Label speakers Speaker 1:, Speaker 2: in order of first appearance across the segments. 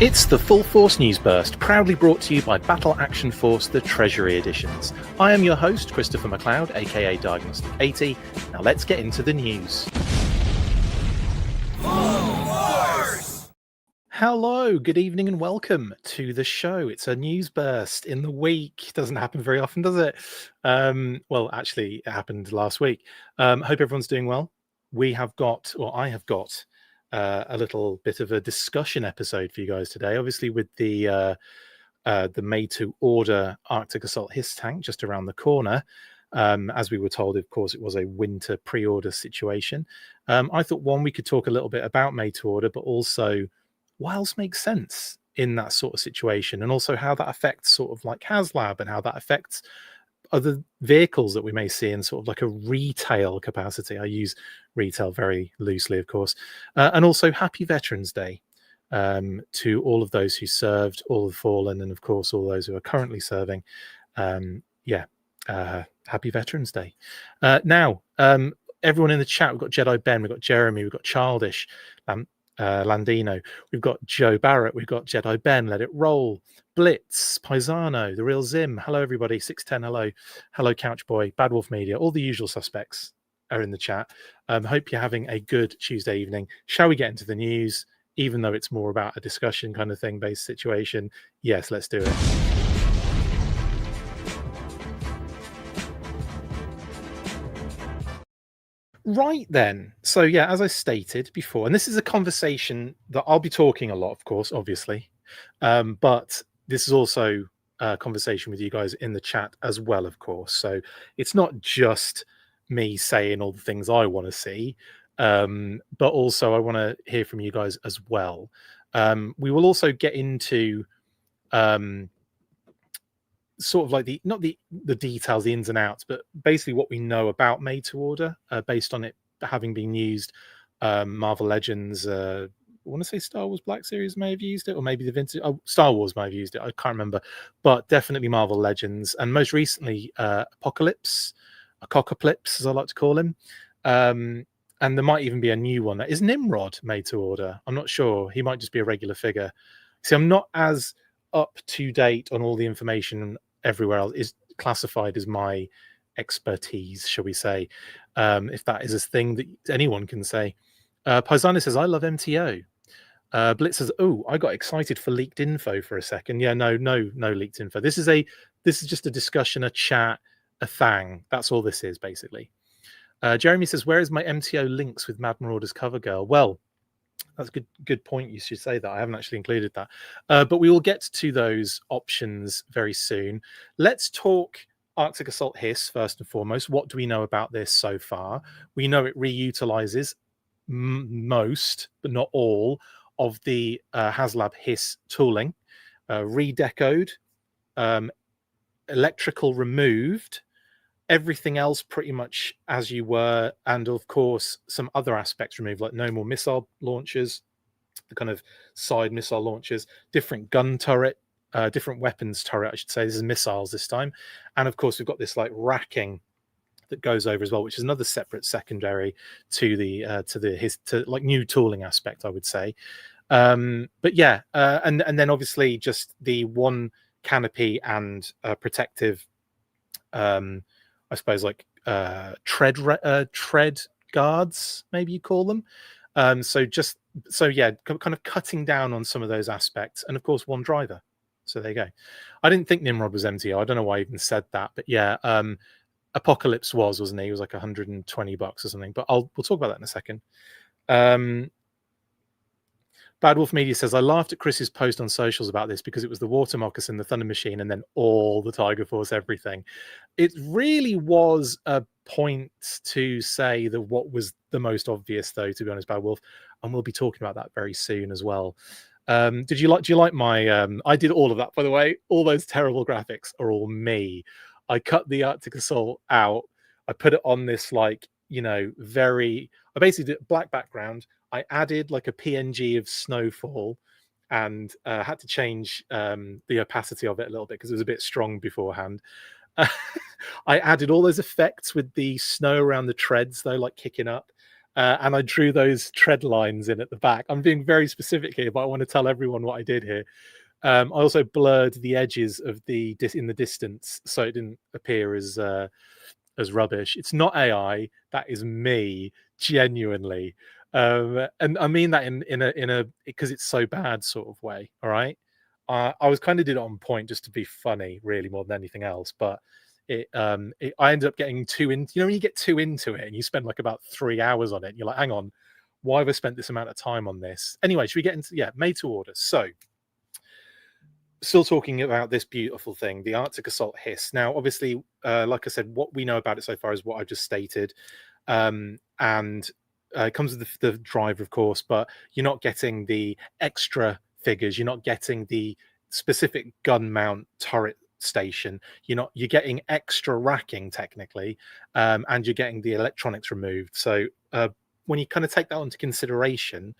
Speaker 1: It's the Full Force News Burst, proudly brought to you by Battle Action Force, the Treasury editions. I am your host, Christopher McLeod, AKA Diagnostic 80. Now let's get into the news.
Speaker 2: Full Force!
Speaker 1: Hello, good evening and welcome to the show. It's a news burst in the week. Doesn't happen very often, does it? Well, actually, it happened last week. Hope everyone's doing well. I have got a little bit of a discussion episode for you guys today. Obviously, with the made-to-order Arctic Assault H.I.S.S tank just around the corner. As we were told, of course, it was a winter pre-order situation. I thought, we could talk a little bit about made-to-order, but also what else makes sense in that sort of situation, and also how that affects sort of like HasLab and how that affects other vehicles that we may see in sort of like a retail capacity. I use retail very loosely, of course. And also happy Veterans Day to all of those who served, all the fallen, and of course all those who are currently serving. Happy Veterans Day. Now, everyone in the chat, we've got Jedi Ben, we've got Jeremy, we've got Childish, Landino, we've got Joe Barrett, we've got Jedi Ben, Let It Roll, Blitz, Paisano, The Real Zim, hello everybody, 610, hello Couchboy, Bad Wolf Media, all the usual suspects are in the chat. Hope you're having a good Tuesday evening. Shall we get into the news, even though it's more about a discussion kind of thing based situation? Yes, let's do it. Right then. So yeah, as I stated before, and this is a conversation that I'll be talking a lot, of course, obviously, but this is also a conversation with you guys in the chat as well, of course. So it's not just me saying all the things I want to see, but also I want to hear from you guys as well. We will also get into sort of like not the details, the ins and outs, but basically what we know about made to order based on it having been used. Marvel Legends, I want to say Star Wars Black Series may have used it, or maybe the vintage Star Wars might have used it, I can't remember, but definitely Marvel Legends, and most recently Apocalypse, as I like to call him. And there might even be a new one that is Nimrod made to order. I'm not sure, he might just be a regular figure. See, I'm not as up to date on all the information everywhere else is classified as my expertise, shall we say, if that is a thing that anyone can say. Paisano says, I love MTO. Blitz says, oh, I got excited for leaked info for a second. Yeah, no leaked info. This is just a discussion, a chat, a thang. That's all this is, basically. Jeremy says, where is my MTO links with Mad Marauders cover girl? Well, that's a good point. You should say that. I haven't actually included that. But we will get to those options very soon. Let's talk Arctic Assault H.I.S.S first and foremost. What do we know about this so far? We know it reutilizes most, but not all, of the HasLab H.I.S.S tooling. Redecoed, electrical removed, everything else pretty much as you were, and of course some other aspects removed, like no more missile launchers, the kind of side missile launchers, different gun turret, different weapons turret, I should say. This is missiles this time, and of course we've got this like racking that goes over as well, which is another separate secondary to the like new tooling aspect, I would say. But yeah, and then obviously just the one canopy and protective, I suppose, like tread guards, maybe you call them. So yeah, kind of cutting down on some of those aspects, and of course one driver. So there you go. I didn't think Nimrod was MTO. I don't know why I even said that, but yeah, Apocalypse wasn't he? He was like $120 or something. But we'll talk about that in a second. Bad Wolf Media says, I laughed at Chris's post on socials about this because it was the water moccasin, the thunder machine, and then all the Tiger Force, everything. It really was a point to say that what was the most obvious, though, to be honest, Bad Wolf, and we'll be talking about that very soon as well. Do you like my I did all of that, by the way. All those terrible graphics are all me. I cut the Arctic Assault out. I put it on this, like, I basically did black background. I added like a PNG of snowfall and had to change the opacity of it a little bit because it was a bit strong beforehand. I added all those effects with the snow around the treads, though, like kicking up. and I drew those tread lines in at the back. I'm being very specific here, but I want to tell everyone what I did here. I also blurred the edges of the in the distance, so it didn't appear as rubbish. It's not AI. That is me, genuinely, and I mean that in a because it's so bad sort of way. All right, I was kind of did it on point just to be funny, really more than anything else. But I ended up getting too in. You know, when you get too into it and you spend like about 3 hours on it, and you're like, hang on, why have I spent this amount of time on this? Anyway, should we get into made to order? So still talking about this beautiful thing, the Arctic Assault H.I.S.S. Now, obviously, like I said, what we know about it so far is what I've just stated. And it comes with the driver, of course, but you're not getting the extra figures. You're not getting the specific gun mount turret station. You're getting extra racking, technically, and you're getting the electronics removed. So when you kind of take that into consideration,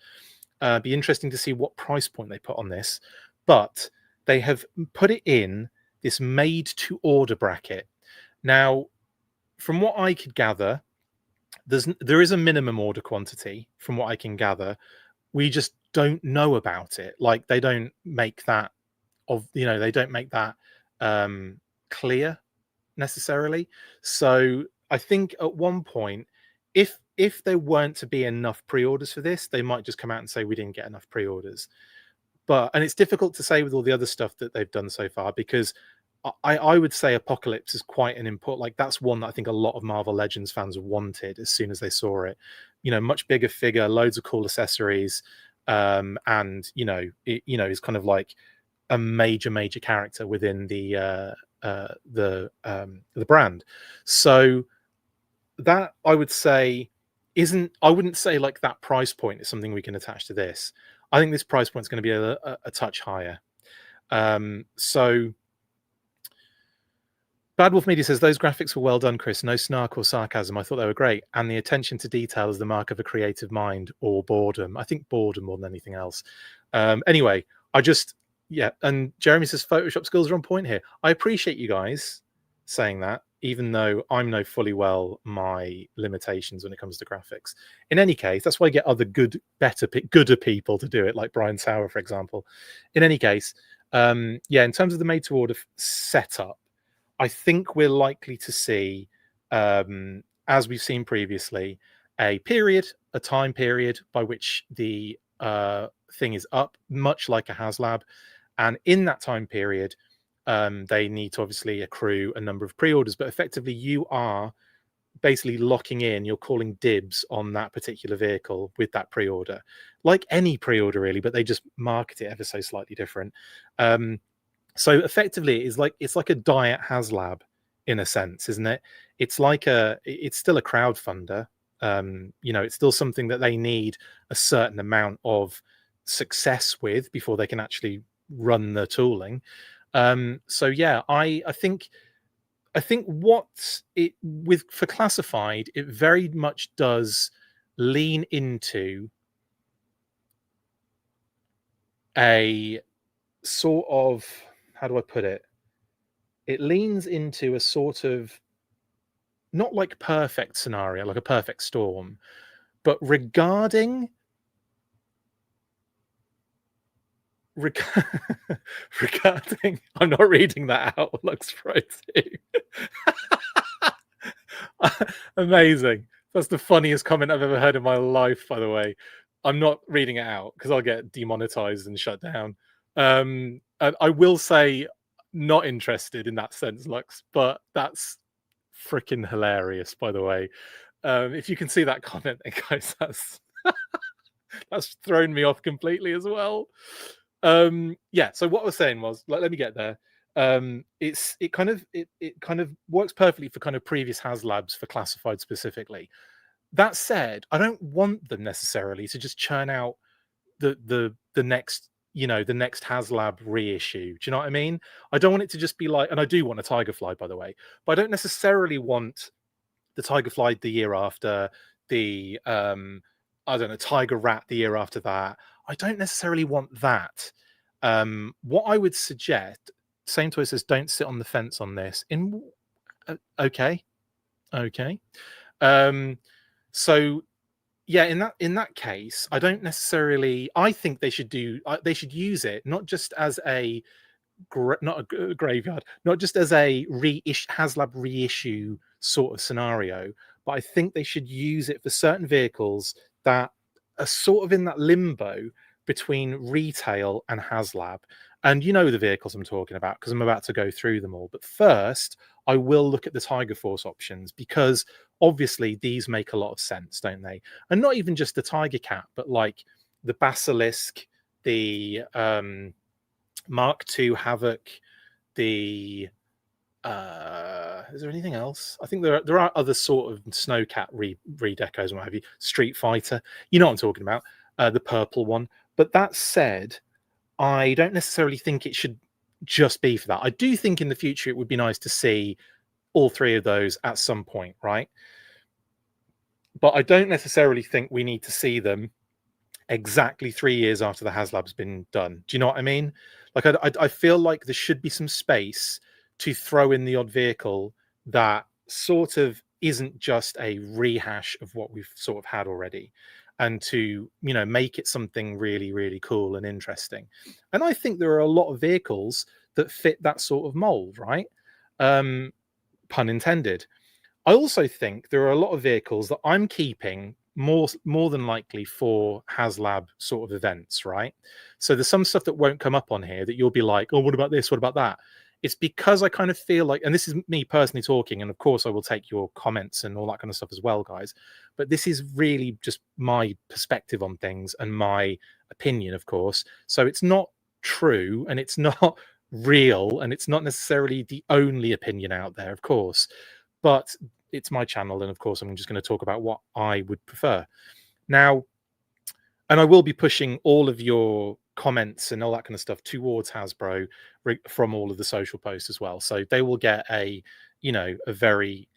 Speaker 1: be interesting to see what price point they put on this. But they have put it in this made to order bracket. Now, from what I could gather, there is a minimum order quantity from what I can gather. We just don't know about it. Like they don't make that they don't make that clear necessarily. So I think at one point, if there weren't to be enough pre-orders for this, they might just come out and say we didn't get enough pre-orders. And it's difficult to say with all the other stuff that they've done so far, because I would say Apocalypse is quite an import. Like that's one that I think a lot of Marvel Legends fans wanted as soon as they saw it. Much bigger figure, loads of cool accessories, and is kind of like a major character within the brand. So that I would say I wouldn't say like that price point is something we can attach to this. I think this price point is going to be a touch higher. So Bad Wolf Media says those graphics were well done, Chris. No snark or sarcasm. I thought they were great, and the attention to detail is the mark of a creative mind, or boredom. I think boredom more than anything else. Anyway, and Jeremy says Photoshop skills are on point here. I appreciate you guys saying that, even though I know fully well my limitations when it comes to graphics. In any case, that's why I get other gooder people to do it, like Brian Sauer, for example. In any case, in terms of the made-to-order setup, I think we're likely to see, as we've seen previously, a time period by which the thing is up, much like a HasLab. And in that time period, they need to obviously accrue a number of pre-orders, but effectively you are basically locking in, you're calling dibs on that particular vehicle with that pre-order, like any pre-order really, but they just market it ever so slightly different. So effectively it's like a diet HasLab in a sense, isn't it? It's still a crowdfunder. It's still something that they need a certain amount of success with before they can actually run the tooling. I think for classified, it very much does lean into a sort of, how do I put it? It leans into a sort of not like perfect scenario, like a perfect storm, but regarding I'm not reading that out. Looks crazy. Amazing. That's the funniest comment I've ever heard in my life, by the way. I'm not reading it out because I'll get demonetized and shut down. And I will say not interested in that sense, Lux, but that's freaking hilarious, by the way. If you can see that comment, guys, that's thrown me off completely as well. So what I was saying was, let me get there. It kind of works perfectly for kind of previous HasLabs for classified specifically. That said, I don't want them necessarily to just churn out the next the next HasLab reissue. Do you know what I mean? I don't want it to just be like, and I do want a Tigerfly, by the way, but I don't necessarily want the Tigerfly the year after, the I don't know, Tiger Rat the year after that. I don't necessarily want that. What I would suggest, Same Toy says, don't sit on the fence on this. Okay. So yeah, in that case, I don't necessarily. I think they should use it not just as a graveyard, not just as a HasLab reissue sort of scenario, but I think they should use it for certain vehicles that are sort of in that limbo between retail and HasLab. And you know the vehicles I'm talking about because I'm about to go through them all. But first, I will look at the Tiger Force options because obviously these make a lot of sense, don't they? And not even just the Tiger Cat, but like the Basilisk, the Mark II Havoc, the is there anything else? I think there are other sort of Snowcat redecos and what have you. Street Fighter, you know what I'm talking about, the purple one. But that said, I don't necessarily think it should just be for that. I do think in the future it would be nice to see all three of those at some point, right? But I don't necessarily think we need to see them exactly 3 years after the HasLab's been done. Do you know what I mean? Like, I feel like there should be some space to throw in the odd vehicle that sort of isn't just a rehash of what we've sort of had already, and to, you know, make it something really, really cool and interesting. And I think there are a lot of vehicles that fit that sort of mold, right? Pun intended. I also think there are a lot of vehicles that I'm keeping more than likely for HasLab sort of events, right? So there's some stuff that won't come up on here that you'll be like, oh, what about this? What about that? It's because I kind of feel like, and this is me personally talking, and of course I will take your comments and all that kind of stuff as well, guys. But this is really just my perspective on things and my opinion, of course. So it's not true and it's not real and it's not necessarily the only opinion out there, of course. But it's my channel, and of course I'm just going to talk about what I would prefer now. And I will be pushing all of your comments and all that kind of stuff towards Hasbro from all of the social posts as well, so they will get a, you know, a very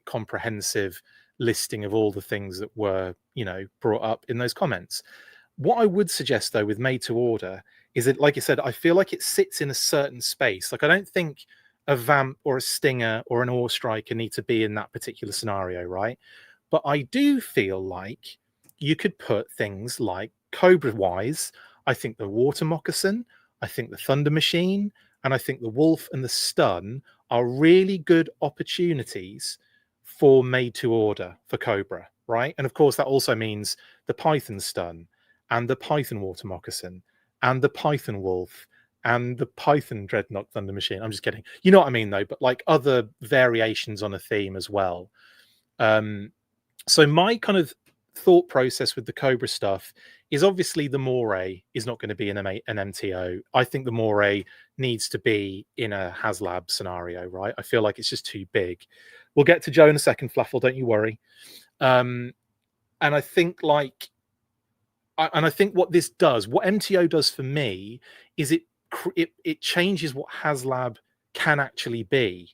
Speaker 1: comprehensive listing of all the things that were, you know, brought up in those comments. What I would suggest though with made to order is that, like I said, I feel like it sits in a certain space. Like, I don't think a Vamp or a Stinger or an Ore Striker need to be in that particular scenario, right? But I do feel like you could put things like Cobra wise. I think the Water Moccasin, I think the Thunder Machine, and I think the Wolf and the Stun are really good opportunities for made to order for Cobra, right? And of course, that also means the Python Stun and the Python Water Moccasin and the Python Wolf and the Python Dreadnought Thunder Machine. I'm just kidding. You know what I mean, though, but like other variations on a theme as well. So my kind of thought process with the Cobra stuff is obviously the Moray is not going to be an MTO. I think the Moray needs to be in a HasLab scenario, right? I feel like it's just too big. We'll get to Joe in a second, Fluffle, don't you worry. And I think like, and I think what this does, what MTO does for me, is it changes what HasLab can actually be.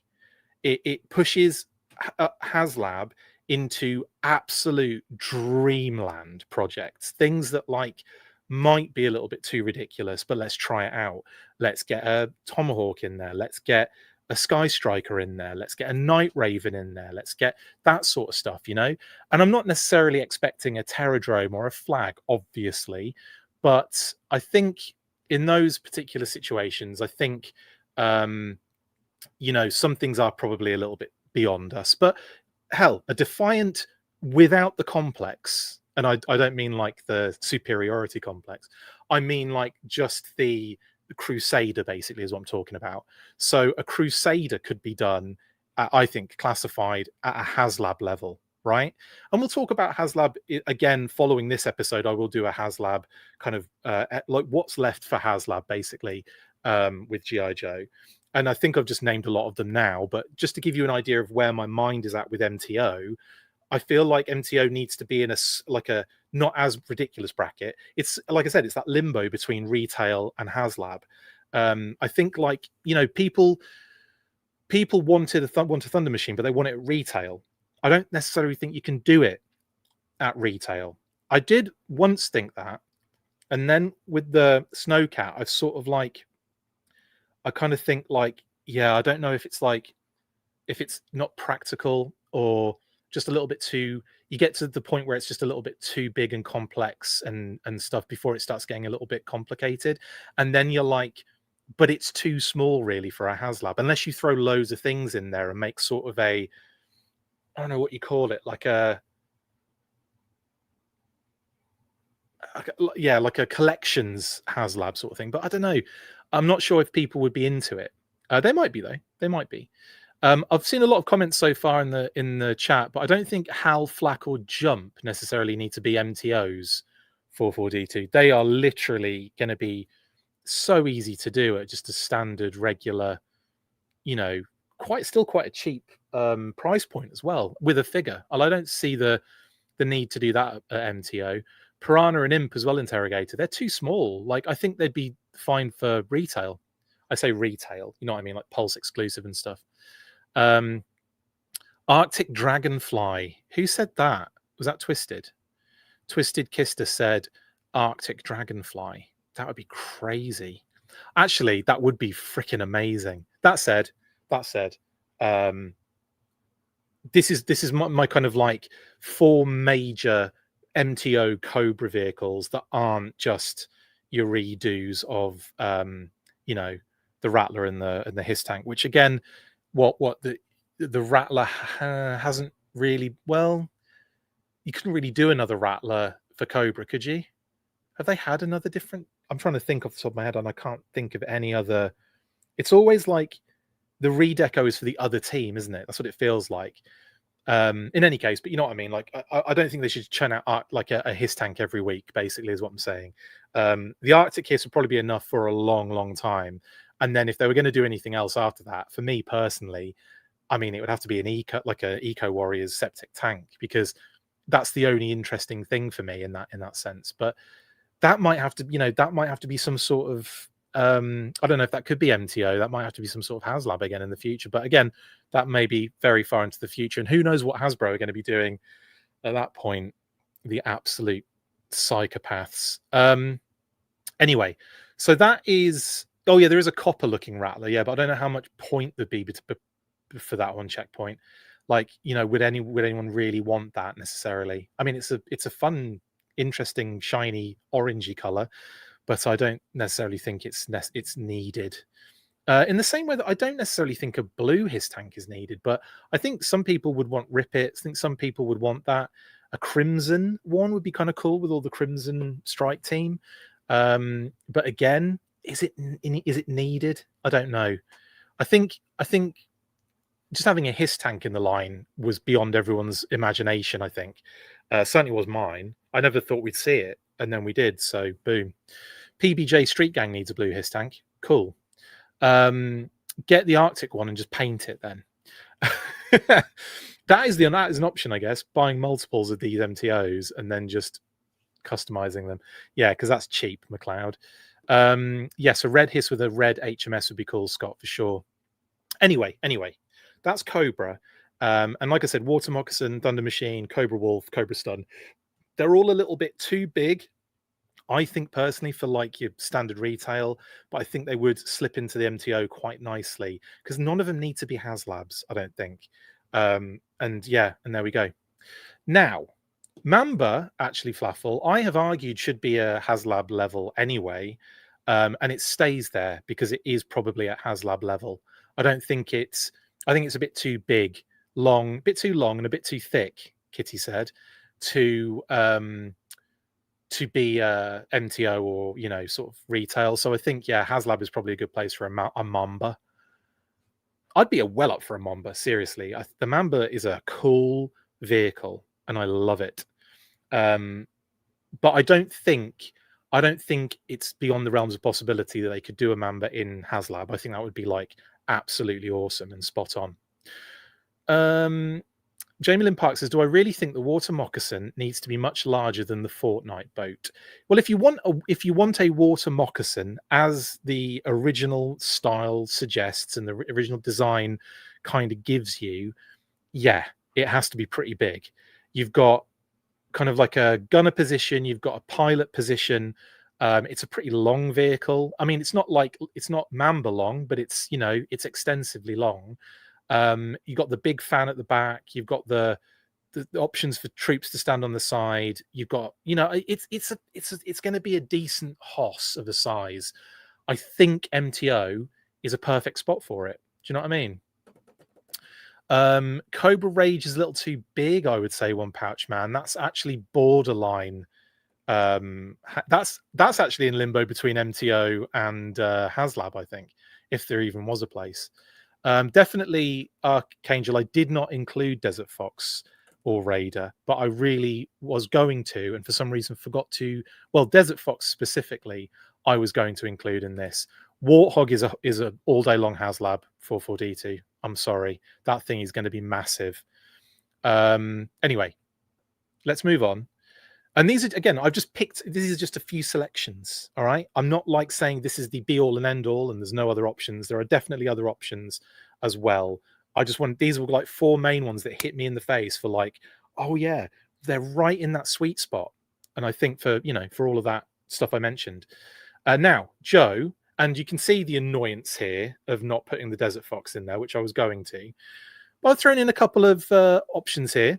Speaker 1: It pushes HasLab into absolute dreamland projects, things that like might be a little bit too ridiculous, but let's try it out. Let's get a Tomahawk in there. Let's get a Sky Striker in there. Let's get a Night Raven in there. Let's get that sort of stuff, you know? And I'm not necessarily expecting a Terradrome or a Flag, obviously, but I think in those particular situations, I think, you know, some things are probably a little bit beyond us. But hell, a Defiant without the complex, and I don't mean like the superiority complex, I mean like just the Crusader basically is what I'm talking about. So a Crusader could be done, I think, classified at a HasLab level, right? And we'll talk about HasLab again following this episode. I will do a HasLab kind of like what's left for HasLab basically, with GI Joe. And I think I've just named a lot of them now, but just to give you an idea of where my mind is at with MTO, I feel like MTO needs to be in a like a not as ridiculous bracket. It's like I said, it's that limbo between retail and HasLab. I think, like, you know, people wanted a Thunder Machine, but they want it at retail. I don't necessarily think you can do it at retail. I did once think that, and then with the Snowcat, I've sort of like, I kind of think like, yeah, I don't know if it's like, if it's not practical or just a little bit too, you get to the point where it's just a little bit too big and complex and stuff before it starts getting a little bit complicated, and then you're like, but it's too small really for a HasLab unless you throw loads of things in there and make sort of a, I don't know what you call it, like a yeah, like a collections HasLab sort of thing. But I don't know. I'm not sure if people would be into it. They might be though. They might be. I've seen a lot of comments so far in the chat, but I don't think Hal, Flak, or Jump necessarily need to be MTOs for 4D2. They are literally going to be so easy to do at just a standard, regular, you know, quite a cheap price point as well with a figure. I don't see the need to do that at MTO. Piranha and Imp as well, Interrogator, they're too small. Like, I think they'd be fine for retail. I say retail, you know what I mean, like Pulse exclusive and stuff. Arctic Dragonfly. Who said that? Was that Twisted? Twisted Kister said Arctic Dragonfly. That would be crazy. Actually, that would be freaking amazing. That said, this is my kind of like 4 major MTO Cobra vehicles that aren't just your redos of you know, the Rattler and the HISS tank, which again, what the Rattler hasn't really, well, you couldn't really do another Rattler for Cobra, could you? Have they had another different? I'm trying to think off the top of my head and I can't think of any other. It's always like the redeco is for the other team, isn't it? That's what it feels like. In any case, but you know what I mean. Like, I don't think they should churn out like a HISS tank every week. Basically, is what I'm saying. The Arctic HISS would probably be enough for a long time. And then if they were going to do anything else after that, for me personally, I mean, it would have to be an Eco Warriors septic tank, because that's the only interesting thing for me in that sense. But that might have to, that might have to be some sort of, I don't know if that could be MTO. That might have to be some sort of HasLab again in the future. But again, that may be very far into the future. And who knows what Hasbro are going to be doing at that point. The absolute psychopaths. Anyway, so that is, oh yeah, there is a copper looking Rattler. Yeah, but I don't know how much point there'd be for that one checkpoint. Like, would anyone really want that necessarily? I mean, it's a fun, interesting, shiny, orangey color, but I don't necessarily think it's needed. In the same way that I don't necessarily think a blue HISS tank is needed, but I think some people would want Rip-Its. I think some people would want that. A crimson one would be kind of cool with all the crimson strike team. But again, is it needed? I don't know. I think just having a HISS tank in the line was beyond everyone's imagination. I think certainly was mine. I never thought we'd see it, and then we did. So boom. PBJ Street Gang needs a blue HISS tank. Cool. Get the Arctic one and just paint it then. that is an option, I guess. Buying multiples of these MTOs and then just customizing them. Yeah, because that's cheap, McLeod. Yes, a red HISS with a red HMS would be cool, Scott, for sure. Anyway, that's Cobra. And like I said, Water Moccasin, Thunder Machine, Cobra Wolf, Cobra Stun. They're all a little bit too big, I think, personally, for like your standard retail, but I think they would slip into the MTO quite nicely because none of them need to be HasLabs, I don't think. And there we go. Now, Mamba, actually, Flaffle, I have argued should be a HasLab level anyway, and it stays there because it is probably at HasLab level. I think it's a bit too big, long, a bit too long and a bit too thick, Kitty said, to be MTO or sort of retail. So I think HasLab is probably a good place for a Mamba. I'd be well up for a Mamba, seriously. The Mamba is a cool vehicle and I love it. But I don't think it's beyond the realms of possibility that they could do a Mamba in HasLab. I think that would be like absolutely awesome and spot on. Jamie Lynn Park says, do I really think the Water Moccasin needs to be much larger than the Fortnite boat? Well, if you want a Water Moccasin as the original style suggests and the original design kind of gives you, yeah, it has to be pretty big. You've got kind of like a gunner position, you've got a pilot position. It's a pretty long vehicle. I mean, it's not Mamba long, but it's extensively long. You've got the big fan at the back. You've got the the options for troops to stand on the side. You've got, it's going to be a decent hoss of a size. I think MTO is a perfect spot for it. Do you know what I mean? Cobra Rage is a little too big, I would say. One pouch man. That's actually borderline. That's actually in limbo between MTO and HasLab, I think, if there even was a place. Definitely Archangel. I did not include Desert Fox or Raider, but I really was going to, and for some reason forgot to. Well, Desert Fox specifically, I was going to include in this. Warthog is a all day long HasLab 44D2. I'm sorry, that thing is going to be massive. Anyway, let's move on. And these are, again, I've just picked, this is just a few selections. All right. I'm not like saying this is the be all and end all and there's no other options. There are definitely other options as well. I just want, these were like 4 main ones that hit me in the face for like, oh yeah, they're right in that sweet spot. And I think for, for all of that stuff I mentioned. Now, Joe, and you can see the annoyance here of not putting the Desert Fox in there, which I was going to. But I've thrown in a couple of options here.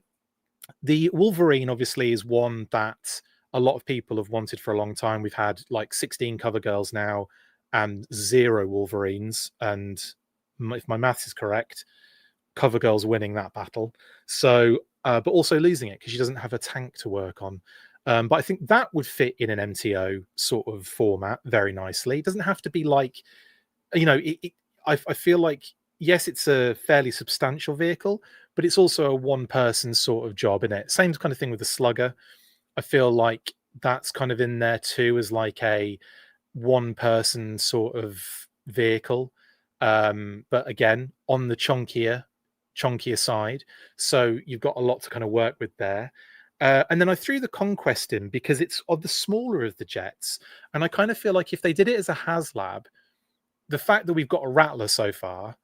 Speaker 1: The Wolverine obviously is one that a lot of people have wanted for a long time. We've had like 16 cover girls now and 0 Wolverines. And if my maths is correct, cover girls winning that battle. So, but also losing it because she doesn't have a tank to work on. But I think that would fit in an MTO sort of format very nicely. It doesn't have to be like, I feel like, yes, it's a fairly substantial vehicle, but it's also a one-person sort of job in it. Same kind of thing with the Slugger. I feel like that's kind of in there too as like a one-person sort of vehicle. But again, on the chunkier side. So you've got a lot to kind of work with there. And then I threw the Conquest in because it's of the smaller of the jets. And I kind of feel like if they did it as a HasLab, the fact that we've got a Rattler so far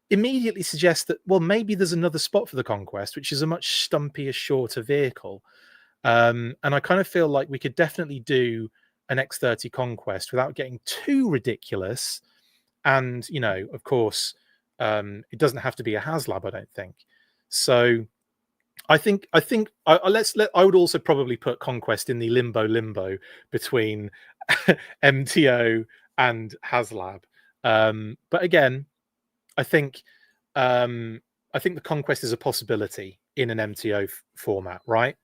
Speaker 1: immediately suggests that, well, maybe there's another spot for the Conquest, which is a much stumpier, shorter vehicle. And I kind of feel like we could definitely do an X30 Conquest without getting too ridiculous. And, of course, it doesn't have to be a HasLab, I don't think. So I think I would also probably put Conquest in the limbo between MTO and HasLab. But again, I think the Conquest is a possibility in an MTO format, right?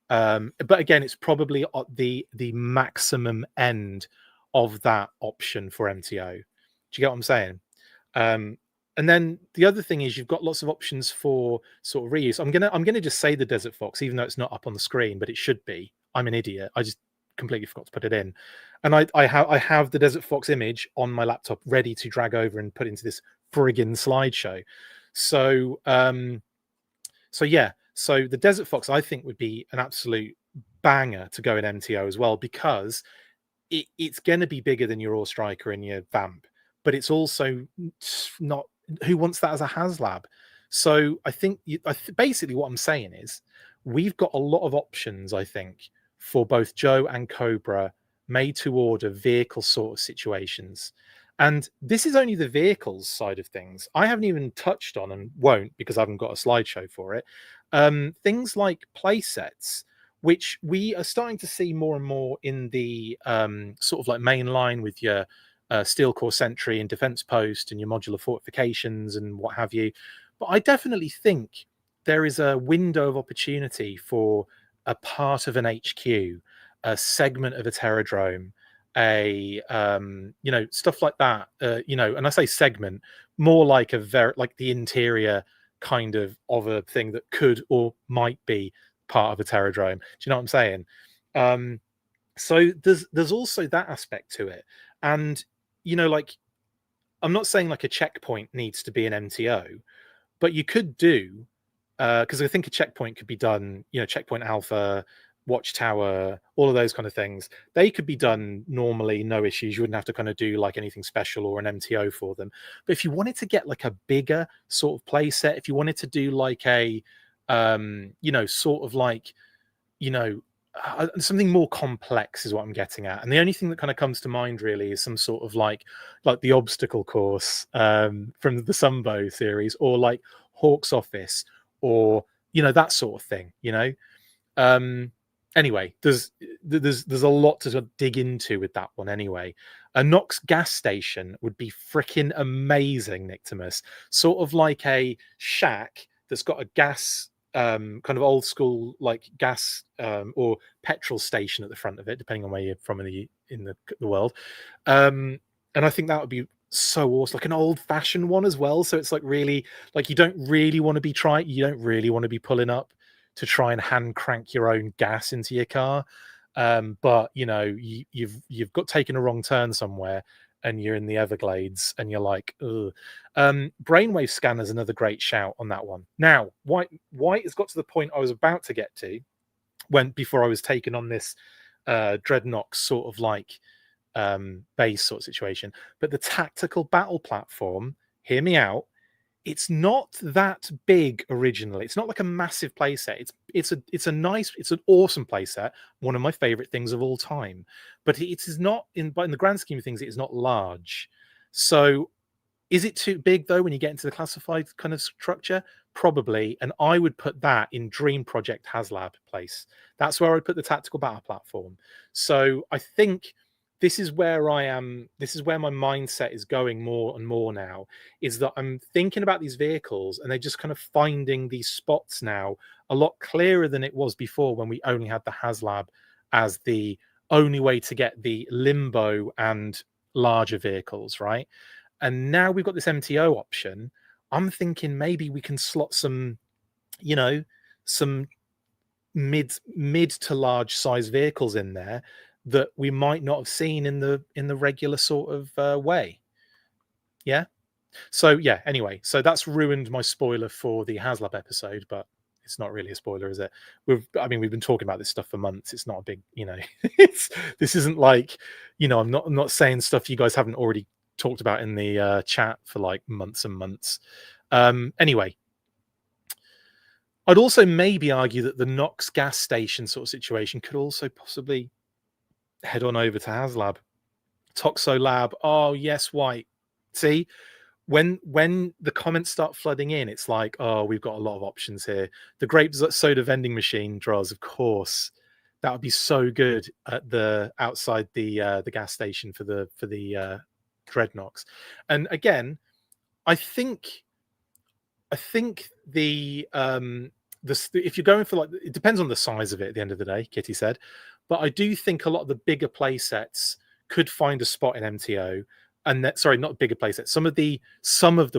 Speaker 1: But again, it's probably at the maximum end of that option for MTO. Do you get what I'm saying? And then the other thing is you've got lots of options for sort of reuse. I'm gonna just say the Desert Fox, even though it's not up on the screen, but it should be. I'm an idiot. I just completely forgot to put it in. And I have the Desert Fox image on my laptop ready to drag over and put into this friggin' slideshow. So yeah. So the Desert Fox I think would be an absolute banger to go in MTO as well, because it's going to be bigger than your All Striker and your Vamp, but it's also not. Who wants that as a HasLab? So I think basically what I'm saying is we've got a lot of options, I think, for both Joe and Cobra made to order vehicle sort of situations. And this is only the vehicles side of things. I haven't even touched on, and won't because I haven't got a slideshow for it, things like play sets, which we are starting to see more and more in the sort of like main line with your steel core sentry and defense post and your modular fortifications and what have you. But I definitely think there is a window of opportunity for a part of an HQ, a segment of a terradrome, stuff like that. And I say segment more like like the interior kind of a thing that could or might be part of a terradrome. Do you know what I'm saying? So there's also that aspect to it. And like, I'm not saying like a checkpoint needs to be an MTO, but you could do, because I think a checkpoint could be done, checkpoint alpha, watchtower, all of those kind of things. They could be done normally, no issues. You wouldn't have to kind of do like anything special or an MTO for them. But if you wanted to get like a bigger sort of play set, if you wanted to do like a, sort of like, something more complex is what I'm getting at. And the only thing that kind of comes to mind really is some sort of like the obstacle course from the Sunbow series, or like Hawk's Office, or that sort of thing. Anyway, there's a lot to sort of dig into with that one. Anyway, a Knox gas station would be freaking amazing, Nictimus. Sort of like a shack that's got a gas, kind of old school like gas or petrol station at the front of it, depending on where you're from in the world. And I think that would be so awesome, like an old fashioned one as well. So it's like really like you don't really want to be pulling up to try and hand crank your own gas into your car. But you've got taken a wrong turn somewhere and you're in the Everglades and you're like, ugh. Brainwave scanner is another great shout on that one. Now, White has got to the point I was about to get to before I was taken on this Dreadnought sort of like base sort of situation. But the tactical battle platform, hear me out, it's not that big originally. It's not like a massive playset. It's an awesome playset, one of my favorite things of all time. But it is not but in the grand scheme of things, it is not large. So is it too big though when you get into the classified kind of structure? Probably. And I would put that in Dream Project HasLab place. That's where I'd put the tactical battle platform. So I think this is where I am. This is where my mindset is going more and more now, is that I'm thinking about these vehicles and they're just kind of finding these spots now a lot clearer than it was before when we only had the HasLab as the only way to get the limbo and larger vehicles, right? And now we've got this MTO option. I'm thinking maybe we can slot some mid to large size vehicles in there that we might not have seen in the regular sort of way. Yeah. So yeah, anyway, so that's ruined my spoiler for the HasLab episode, but it's not really a spoiler, is it? We've been talking about this stuff for months. It's not a big, this isn't like, I'm not saying stuff you guys haven't already talked about in the chat for like months and months. Anyway, I'd also maybe argue that the Knox gas station sort of situation could also possibly head on over to HasLab. Toxo Lab. Oh yes, White. See, when the comments start flooding in, it's like, oh, we've got a lot of options here. The grape soda vending machine draws, of course. That would be so good at the outside the gas station for the Dreadnoughts. And again, I think the if you're going for like, it depends on the size of it at the end of the day, Kitty said, but I do think a lot of the bigger play sets could find a spot in MTO, and that, sorry, not bigger play sets. Some of the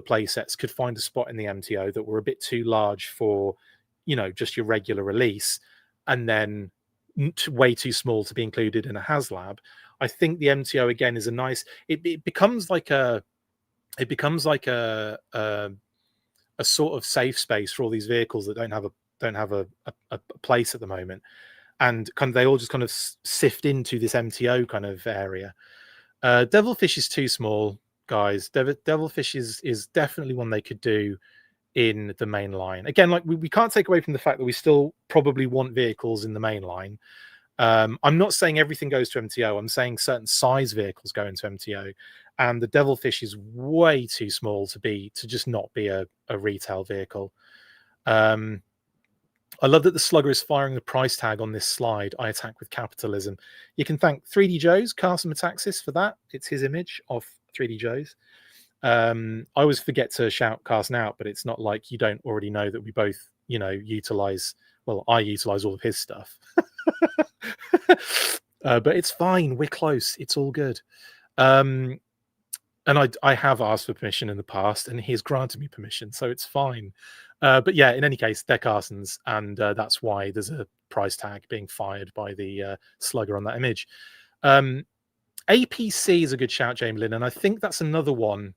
Speaker 1: play sets could find a spot in the MTO that were a bit too large for, just your regular release, and then way too small to be included in a HasLab. I think the MTO again is a nice. It becomes like a sort of safe space for all these vehicles that don't have a place at the moment, and kind of they all just kind of sift into this MTO kind of area. Devilfish is too small, guys. Devilfish is definitely one they could do in the main line. Again, like we can't take away from the fact that we still probably want vehicles in the main line. I'm not saying everything goes to MTO. I'm saying certain size vehicles go into MTO, and the Devilfish is way too small to just not be a retail vehicle. I love that the Slugger is firing the price tag on this slide. I attack with capitalism. You can thank 3D Joe's Carson Metaxas for that. It's his image of 3D Joe's. I always forget to shout Carson out, but it's not like you don't already know that we both, utilize. Well, I utilize all of his stuff. But it's fine. We're close. It's all good. And I have asked for permission in the past, and he's granted me permission, so it's fine. But yeah, in any case, they're Carson's, and that's why there's a price tag being fired by the Slugger on that image. APC is a good shout, Jamie Lynn, and I think that's another one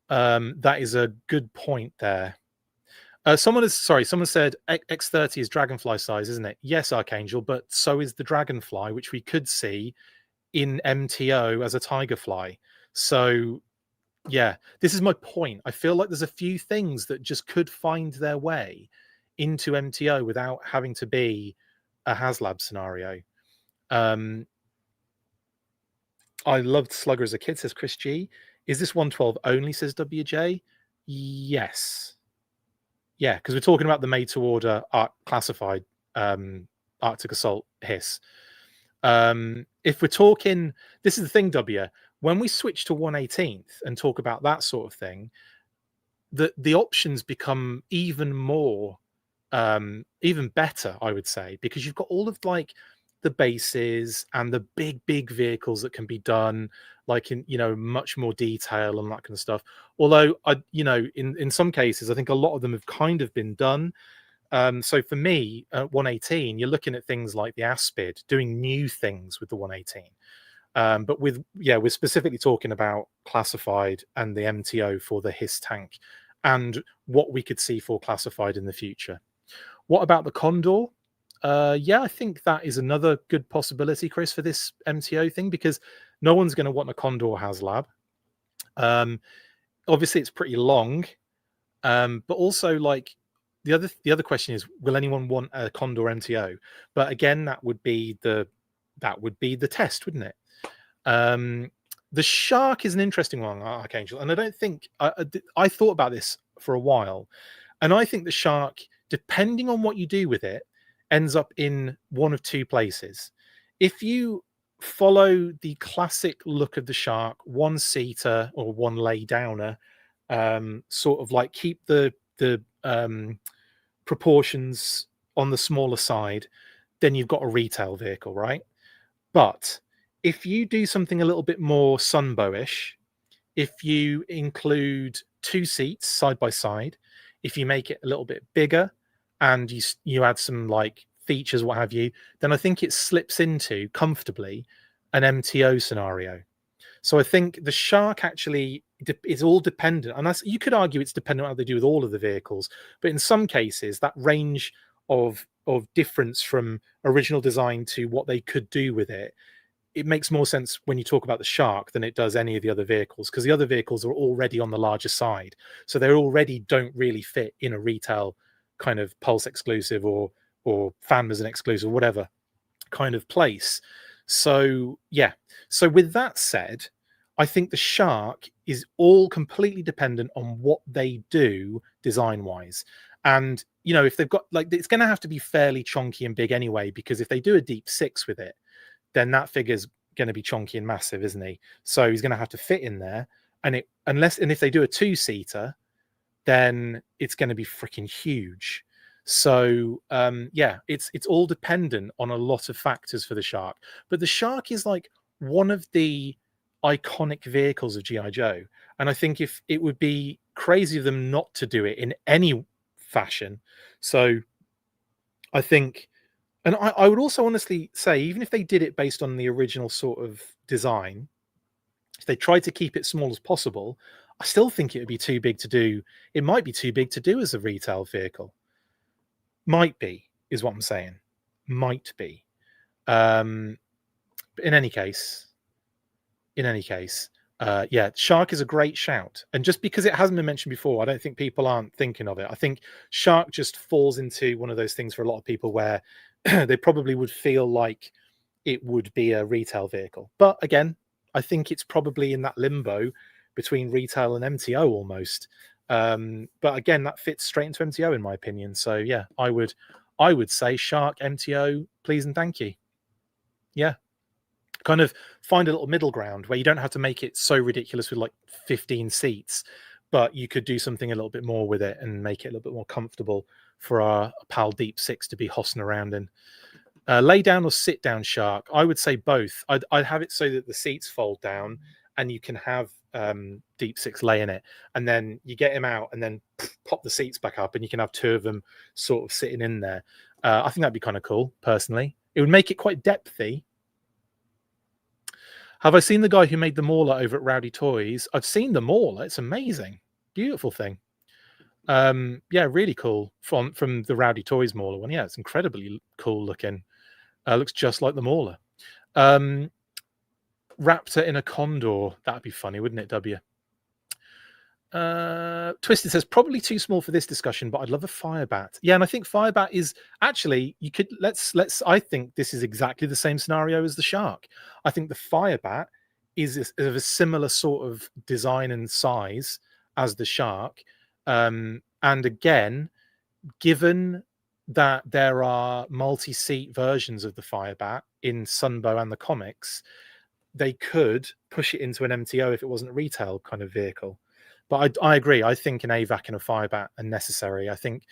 Speaker 1: that is a good point there. Someone said X30 is Dragonfly size, isn't it? Yes, Archangel, but so is the Dragonfly, which we could see in MTO as a Tigerfly. So yeah, this is my point. I feel like there's a few things that just could find their way into MTO without having to be a HasLab scenario. I loved Slugger as a kid, says Chris G. Is this 112 only, says WJ? Yes. Yeah, because we're talking about the made to order classified Arctic Assault H.I.S.S. If we're talking, this is the thing, W. When we switch to 1/18th and talk about that sort of thing, the options become even more, even better, I would say, because you've got all of like the bases and the big vehicles that can be done, like in much more detail and that kind of stuff. Although in some cases, I think a lot of them have kind of been done. So for me, at 1/18, you're looking at things like the ASPID doing new things with the 1/18. But we're specifically talking about classified and the MTO for the H.I.S.S tank and what we could see for classified in the future. What about the Condor? Yeah, I think that is another good possibility, Chris, for this MTO thing, because no one's going to want a Condor HasLab. Obviously, it's pretty long, but also like the other question is, will anyone want a Condor MTO? But again, that would be the test, wouldn't it? The Shark is an interesting one, Archangel, and I don't think I thought about this for a while, and I think the Shark, depending on what you do with it, ends up in one of two places. If you follow the classic look of the Shark, one seater or one lay downer, sort of like keep the proportions on the smaller side, then you've got a retail vehicle, right? But if you do something a little bit more Sunbow-ish, if you include two seats side by side, if you make it a little bit bigger and you add some like features, what have you, then I think it slips into comfortably an MTO scenario. So I think the Shark actually is all dependent, and that's, you could argue it's dependent on how they do with all of the vehicles, but in some cases that range of difference from original design to what they could do with it, it makes more sense when you talk about the Shark than it does any of the other vehicles, because the other vehicles are already on the larger side, so they already don't really fit in a retail kind of Pulse exclusive or Fanmas exclusive, whatever kind of place. So yeah, so with that said, I think the Shark is all completely dependent on what they do design wise. And if they've got like, it's going to have to be fairly chonky and big anyway, because if they do a deep six with it, then that figure's going to be chonky and massive, isn't he? So he's going to have to fit in there. And if they do a two-seater, then it's going to be freaking huge. So yeah, it's all dependent on a lot of factors for the Shark. But the Shark is like one of the iconic vehicles of G.I. Joe. And I think if it would be crazy of them not to do it in any fashion. So I think, and I would also honestly say, even if they did it based on the original sort of design, if they tried to keep it small as possible, I still think it would be too big to do. It might be too big to do as a retail vehicle. Might be, is what I'm saying. Might be. But in any case, yeah, Shark is a great shout. And just because it hasn't been mentioned before, I don't think people aren't thinking of it. I think Shark just falls into one of those things for a lot of people where they probably would feel like it would be a retail vehicle. But again, I think it's probably in that limbo between retail and MTO almost. But again, that fits straight into MTO in my opinion. So yeah, I would say Shark, MTO, please and thank you. Yeah. Kind of find a little middle ground where you don't have to make it so ridiculous with like 15 seats, but you could do something a little bit more with it and make it a little bit more comfortable for our PAL Deep Six to be hossing around in. Lay down or sit down Shark? I would say both. I'd have it so that the seats fold down and you can have Deep Six lay in it, and then you get him out and then pop the seats back up and you can have two of them sort of sitting in there. I think that'd be kind of cool, personally. It would make it quite depthy. Have I seen the guy who made the Mauler over at Rowdy Toys? I've seen the Mauler. It's amazing. Beautiful thing. Yeah, really cool from the Rowdy Toys Mauler one. Yeah, it's incredibly cool looking. Looks just like the Mauler. Raptor in a Condor. That'd be funny, wouldn't it, W? Twisted says probably too small for this discussion, but I'd love a Firebat. Yeah, and I think Firebat is actually, you could let's I think this is exactly the same scenario as the Shark. I think the Firebat is of a similar sort of design and size as the Shark. And again, given that there are multi-seat versions of the Firebat in Sunbow and the comics, they could push it into an MTO if it wasn't a retail kind of vehicle. But I agree. I think an AVAC and a Firebat are necessary. I think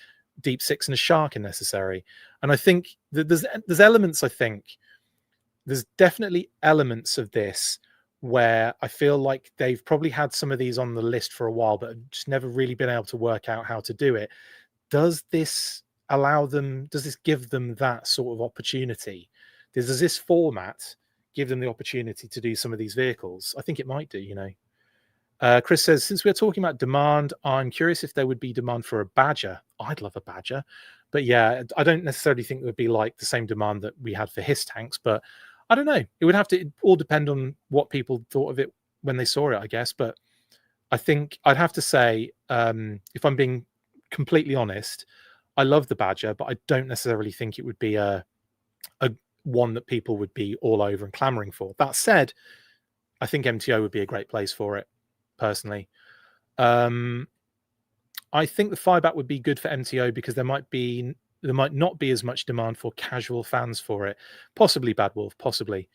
Speaker 1: Deep Six and a Shark are necessary. And I think that there's elements, I think, there's definitely elements of this where I feel like they've probably had some of these on the list for a while, but have just never really been able to work out how to do it. Does this give them that sort of opportunity? Does this format give them the opportunity to do some of these vehicles? I think it might do, you know. Chris says, since we're talking about demand, I'm curious if there would be demand for a Badger. I'd love a Badger. But yeah, I don't necessarily think it would be like the same demand that we had for HISS tanks, but I don't know. It would have to all depend on what people thought of it when they saw it, I guess. But I think I'd have to say, if I'm being completely honest, I love the Badger, but I don't necessarily think it would be a one that people would be all over and clamoring for. That said, I think MTO would be a great place for it, personally. I think the Firebat would be good for MTO because there might not be as much demand for casual fans for it. Possibly Bad Wolf, possibly.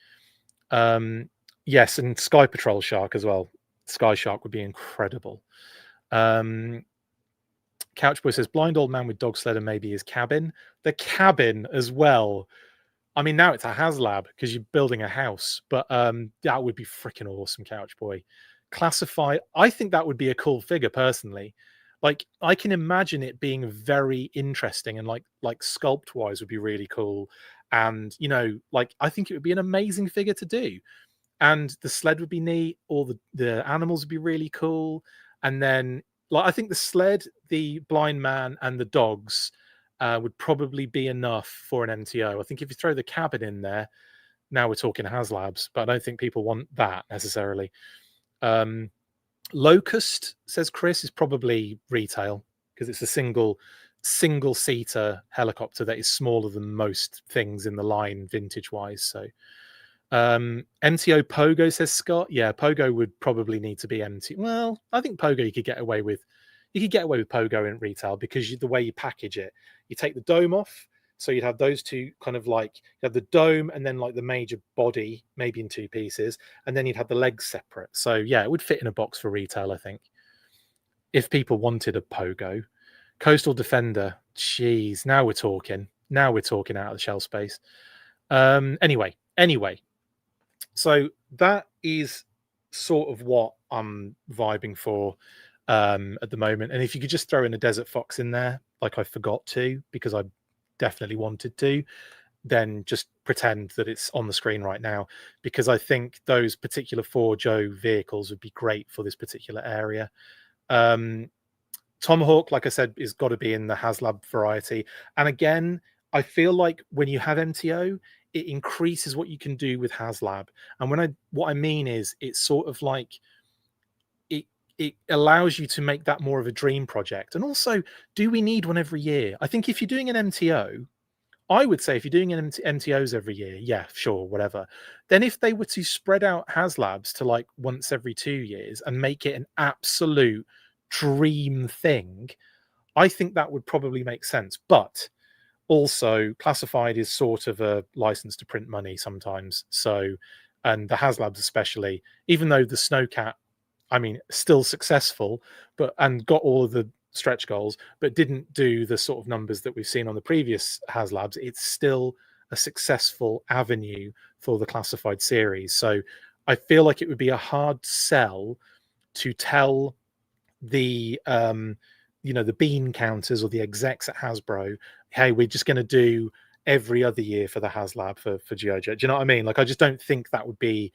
Speaker 1: Yes, and Sky Patrol Shark as well. Sky Shark would be incredible. Couchboy says, blind old man with dog sled and maybe his cabin. The cabin as well. I mean, now it's a HasLab because you're building a house, but that would be freaking awesome, Couchboy. Classified, I think that would be a cool figure personally. Like, I can imagine it being very interesting and like sculpt wise would be really cool. And, you know, like, I think it would be an amazing figure to do. And the sled would be neat. All the animals would be really cool. And then, like, I think the sled, the blind man, and the dogs would probably be enough for an MTO. I think if you throw the cabin in there, now we're talking HasLabs, but I don't think people want that necessarily. Locust, says Chris, is probably retail because it's a single seater helicopter that is smaller than most things in the line vintage wise. So MTO Pogo, says Scott. Yeah, Pogo would probably need to be MTO. Well, I think Pogo you could get away with Pogo in retail because the way you package it, you take the dome off, so you'd have those two kind of like, you have the dome and then like the major body maybe in two pieces, and then you'd have the legs separate. So yeah, it would fit in a box for retail, I think, if people wanted a Pogo. Coastal Defender, jeez, now we're talking out of the shelf space. Anyway, so that is sort of what I'm vibing for at the moment. And if you could just throw in a Desert Fox in there, like I forgot to because I definitely wanted to, then just pretend that it's on the screen right now, because I think those particular 4Joe vehicles would be great for this particular area. Tomahawk, like I said, is got to be in the HasLab variety. And again, I feel like when you have MTO, it increases what you can do with HasLab. And what I mean is, it's sort of like it allows you to make that more of a dream project. And also, do we need one every year? I think if you're doing an MTO, I would say if you're doing an MTOs every year, yeah, sure, whatever. Then if they were to spread out HasLabs to like once every 2 years and make it an absolute dream thing, I think that would probably make sense. But also, classified is sort of a license to print money sometimes. So, and the HasLabs especially, even though the Snowcat, I mean, still successful, and got all of the stretch goals, but didn't do the sort of numbers that we've seen on the previous HasLabs, it's still a successful avenue for the classified series. So I feel like it would be a hard sell to tell the the bean counters or the execs at Hasbro, hey, we're just going to do every other year for the HasLab for GeoJet. Do you know what I mean? Like, I just don't think that would be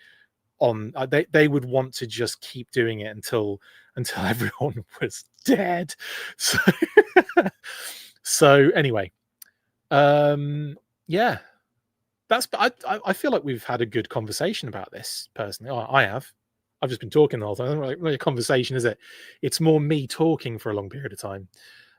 Speaker 1: on. They would want to just keep doing it until everyone was dead. So so anyway, yeah, that's. I feel like we've had a good conversation about this personally. I have. I've just been talking the whole time. It's not really a conversation, is it? It's more me talking for a long period of time.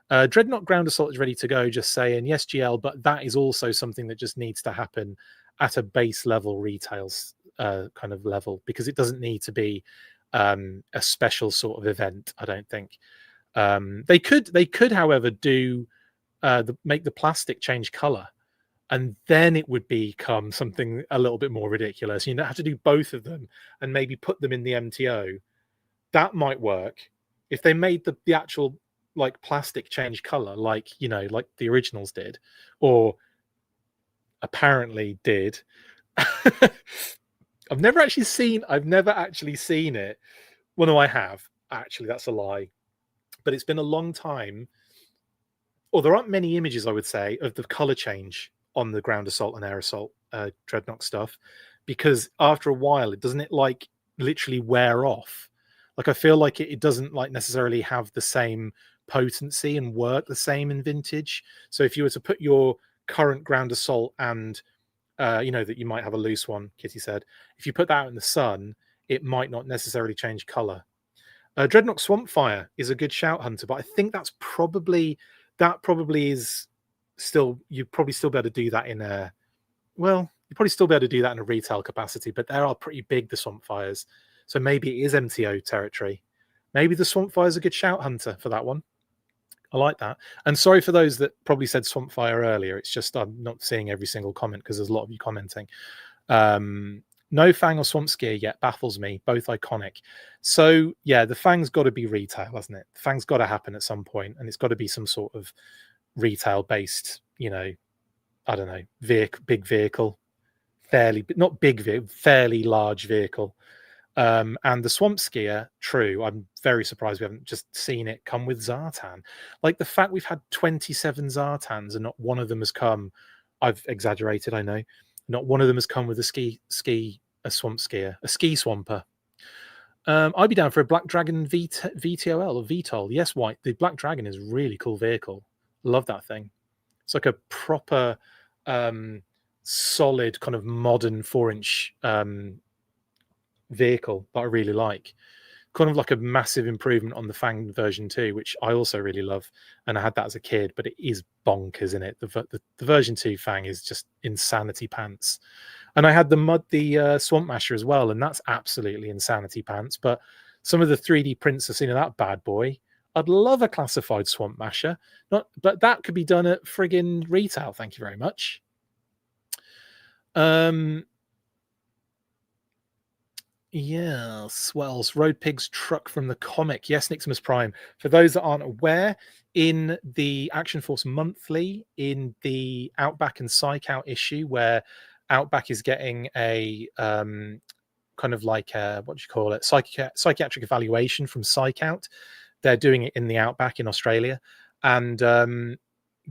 Speaker 1: Dreadnought Ground Assault is ready to go, just saying, yes, GL, but that is also something that just needs to happen at a base level retail kind of level, because it doesn't need to be a special sort of event, I don't think. They could, however, do make the plastic change color, and then it would become something a little bit more ridiculous. You have to do both of them and maybe put them in the MTO. That might work if they made the actual like plastic change color, like like the originals did, or apparently did. I've never actually seen it. Well, no, I have. Actually, that's a lie. But it's been a long time. Or there aren't many images, I would say, of the color change on the ground assault and air assault dreadnought stuff, because after a while, doesn't it like literally wear off? Like I feel like it doesn't like necessarily have the same potency and work the same in vintage. So if you were to put your current ground assault and that you might have a loose one, Kitty said, if you put that out in the sun, it might not necessarily change color. Dreadnought Swampfire is a good shout, Hunter, but I think that probably is still, you'd probably still be able to do that in a, well, you'd probably still be able to do that in a retail capacity, but they are pretty big, the Swampfires. So maybe it is MTO territory. Maybe the Swampfire is a good shout, Hunter, for that one. I like that. And sorry for those that probably said Swampfire earlier. It's just I'm not seeing every single comment because there's a lot of you commenting. No Fang or Swamp Skier yet baffles me. Both iconic. So yeah, the Fang's got to be retail, hasn't it? The Fang's got to happen at some point, and it's got to be some sort of retail-based, I don't know, big vehicle, fairly, but not big vehicle, fairly large vehicle. And the Swamp Skier, true. I'm very surprised we haven't just seen it come with Zartan. Like the fact we've had 27 Zartans and not one of them has come. I've exaggerated, I know. Not one of them has come with a Swamp Skier, a ski swamper. I'd be down for a Black Dragon VTOL or VTOL. Yes, White. The Black Dragon is a really cool vehicle. Love that thing. It's like a proper, solid kind of modern 4-inch vehicle that I really like. Kind of like a massive improvement on the Fang version 2, which I also really love, and I had that as a kid, but it is bonkers, isn't it? The version 2 Fang is just insanity pants. And I had the Swamp Masher as well, and that's absolutely insanity pants. But some of the 3D prints I've seen of that bad boy, I'd love a classified Swamp Masher. But that could be done at friggin' retail. Thank you very much. Yes, Wells, Road Pig's truck from the comic. Yes, Niximus Prime. For those that aren't aware, in the Action Force Monthly, in the Outback and Psych Out issue, where Outback is getting a kind of like a, what do you call it, psychiatric evaluation from Psych Out. They're doing it in the Outback in Australia, and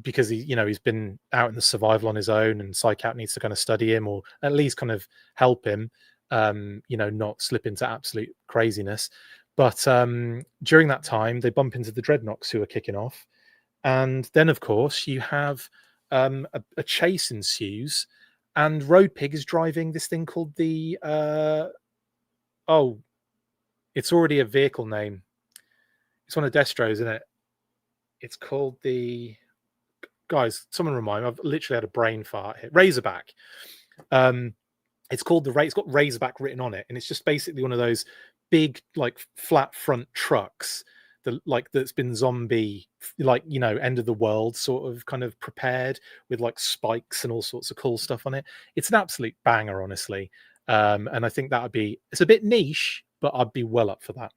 Speaker 1: because he's been out in the survival on his own, and Psych Out needs to kind of study him or at least kind of help him. Not slip into absolute craziness. But during that time, they bump into the Dreadnoks who are kicking off. And then, of course, you have a chase ensues, and Road Pig is driving this thing called the... it's already a vehicle name. It's one of Destro's, isn't it? It's called the... Guys, someone remind me. I've literally had a brain fart here. Razorback. It's called it's got Razorback written on it, and it's just basically one of those big, like flat front trucks that's been zombie, end of the world sort of kind of prepared with like spikes and all sorts of cool stuff on it. It's an absolute banger, honestly. And I think it's a bit niche, but I'd be well up for that.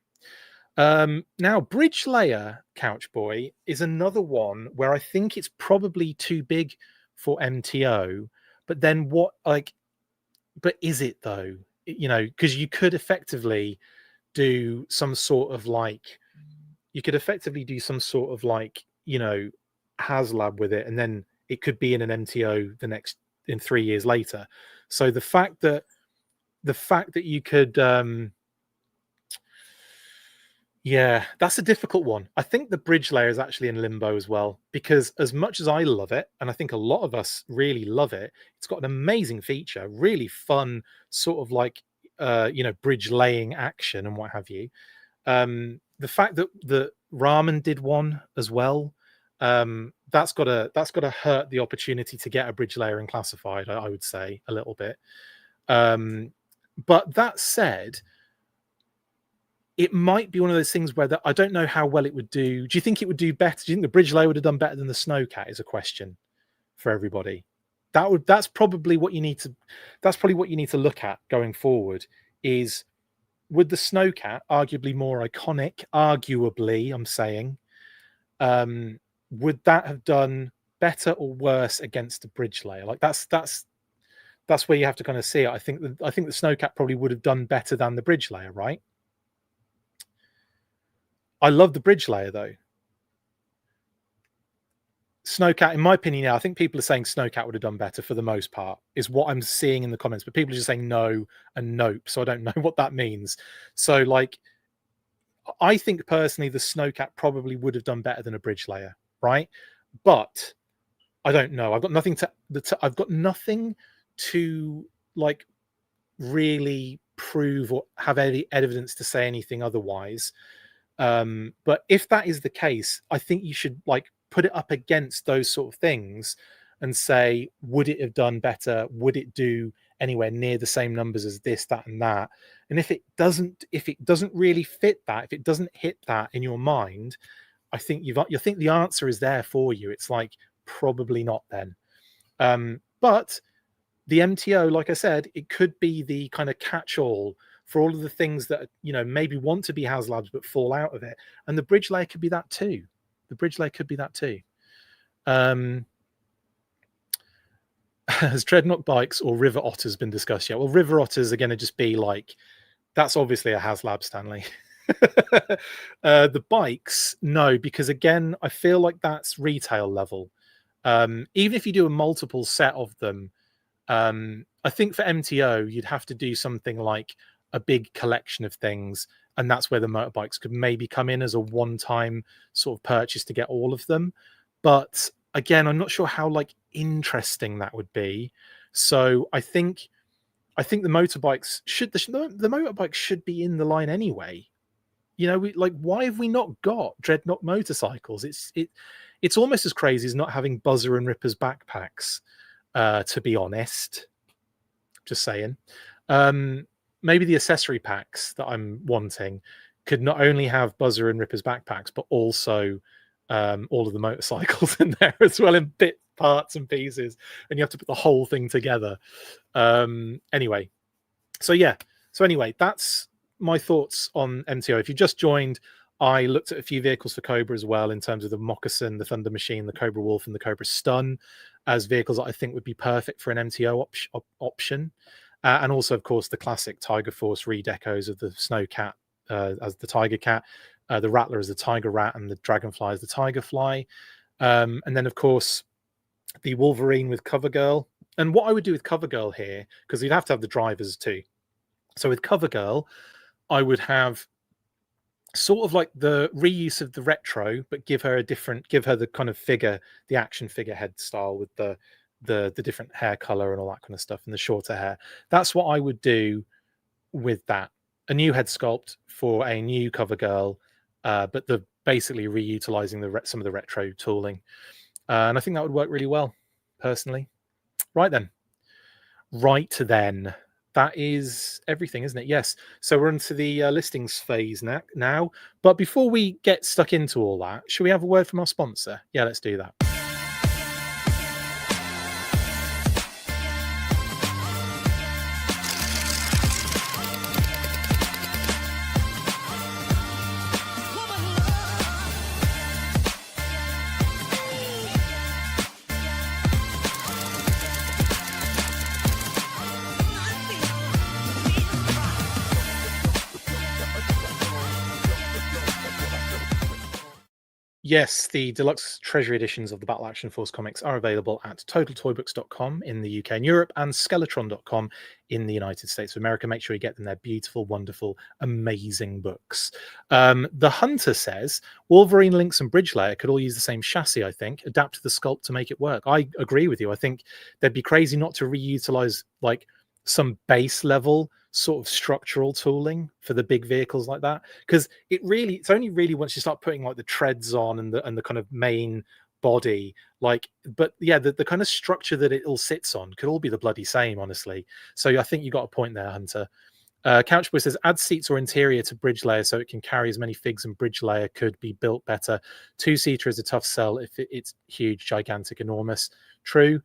Speaker 1: Now, Bridge Layer Couch Boy is another one where I think it's probably too big for MTO, but then but is it though? Because you could effectively do some sort of HasLab with it, and then it could be in an MTO in 3 years later. So the fact that you could that's a difficult one. I think the Bridge Layer is actually in limbo as well, because as much as I love it, and I think a lot of us really love it, it's got an amazing feature, really fun sort of bridge laying action and what have you. The fact that the Ramen did one as well, that's got to hurt the opportunity to get a Bridge Layer in classified, I would say, a little bit. But that said, it might be one of those things where I don't know how well it would do. Do you think it would do better? Do you think the bridge layer would have done better than the Snowcat? Is a question for everybody. That's probably what you need to look at going forward. Is would the Snowcat, arguably more iconic, arguably, I'm saying, would that have done better or worse against the bridge layer? Like that's where you have to kind of see it. I think the Snowcat probably would have done better than the bridge layer, right? I love the bridge layer though. Snowcat, in my opinion, I think people are saying Snowcat would have done better for the most part, is what I'm seeing in the comments. But people are just saying no and nope, so I don't know what that means. So, like, I think personally, the Snowcat probably would have done better than a bridge layer, right? But I don't know. I've got nothing to like really prove or have any evidence to say anything otherwise. But if that is the case, I think you should like put it up against those sort of things and say, would it have done better? Would it do anywhere near the same numbers as this, that, and that? And if it doesn't really fit that, if it doesn't hit that in your mind, I think you think the answer is there for you. It's like probably not then. But the MTO, like I said, it could be the kind of catch-all for all of the things that, you know, maybe want to be HASLabs but fall out of it. And the bridge layer could be that too. Has Dreadnought bikes or River Otters been discussed yet? Well, River Otters are going to just be like, that's obviously a HASLab, Stanley. The bikes, no, because again, I feel like that's retail level. Even if you do a multiple set of them, I think for MTO, you'd have to do something like a big collection of things. And that's where the motorbikes could maybe come in as a one-time sort of purchase to get all of them. But again, I'm not sure how like interesting that would be. So I think the motorbikes should the motorbikes should be in the line anyway. You know, why have we not got Dreadnought motorcycles? It's almost as crazy as not having Buzzer and Ripper's backpacks. To be honest, just saying. Maybe the accessory packs that I'm wanting could not only have Buzzer and Ripper's backpacks, but also all of the motorcycles in there as well, in bit parts and pieces, and you have to put the whole thing together. Anyway, that's my thoughts on MTO. If you just joined, I looked at a few vehicles for Cobra as well, in terms of the Moccasin, the Thunder Machine, the Cobra Wolf, and the Cobra Stun, as vehicles that I think would be perfect for an MTO option. And also, of course, the classic Tiger Force redecos of the Snowcat as the Tiger Cat, the Rattler as the Tiger Rat, and the Dragonfly as the Tiger Fly. And then, of course, the Wolverine with Cover Girl. And what I would do with Cover Girl here, because you'd have to have the drivers too. So with Cover Girl, I would have sort of like the reuse of the retro, but give her the kind of figure, the action figure head style with the different hair color and all that kind of stuff, and the shorter hair. That's what I would do with that. A new head sculpt for a new Cover Girl, but basically reutilizing some of the retro tooling. And I think that would work really well, personally. Right then. That is everything, isn't it? Yes. So we're into the listings phase now. But before we get stuck into all that, should we have a word from our sponsor? Yeah, let's do that. Yes, the deluxe Treasury editions of the Battle Action Force comics are available at TotalToyBooks.com in the UK and Europe, and Skeletron.com in the United States of America. Make sure you get them. They're beautiful, wonderful, amazing books. The Hunter says, Wolverine, Lynx, and Bridge Layer could all use the same chassis, I think. Adapt to the sculpt to make it work. I agree with you. I think they'd be crazy not to reutilize like some base level sort of structural tooling for the big vehicles like that, because it's only really once you start putting like the treads on and the kind of main body, like, but yeah, the kind of structure that it all sits on could all be the bloody same, honestly. So I think you got a point there, Hunter. Couchboy says, add seats or interior to bridge layer so it can carry as many figs, and bridge layer could be built better. Two-seater is a tough sell if it's huge, gigantic, enormous. True.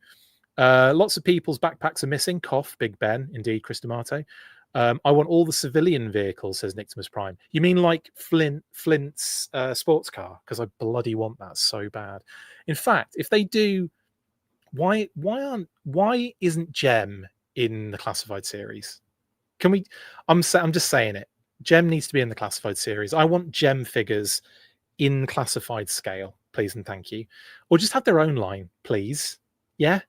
Speaker 1: Lots of people's backpacks are missing. Cough, Big Ben. Indeed, Chris D'Amato. I want all the civilian vehicles, says Nictimus Prime. You mean like Flint's sports car? Because I bloody want that so bad. In fact, if they do, why isn't Gem in the classified series? Can we? I'm just saying it. Gem needs to be in the classified series. I want Gem figures in classified scale, please and thank you. Or just have their own line, please. Yeah.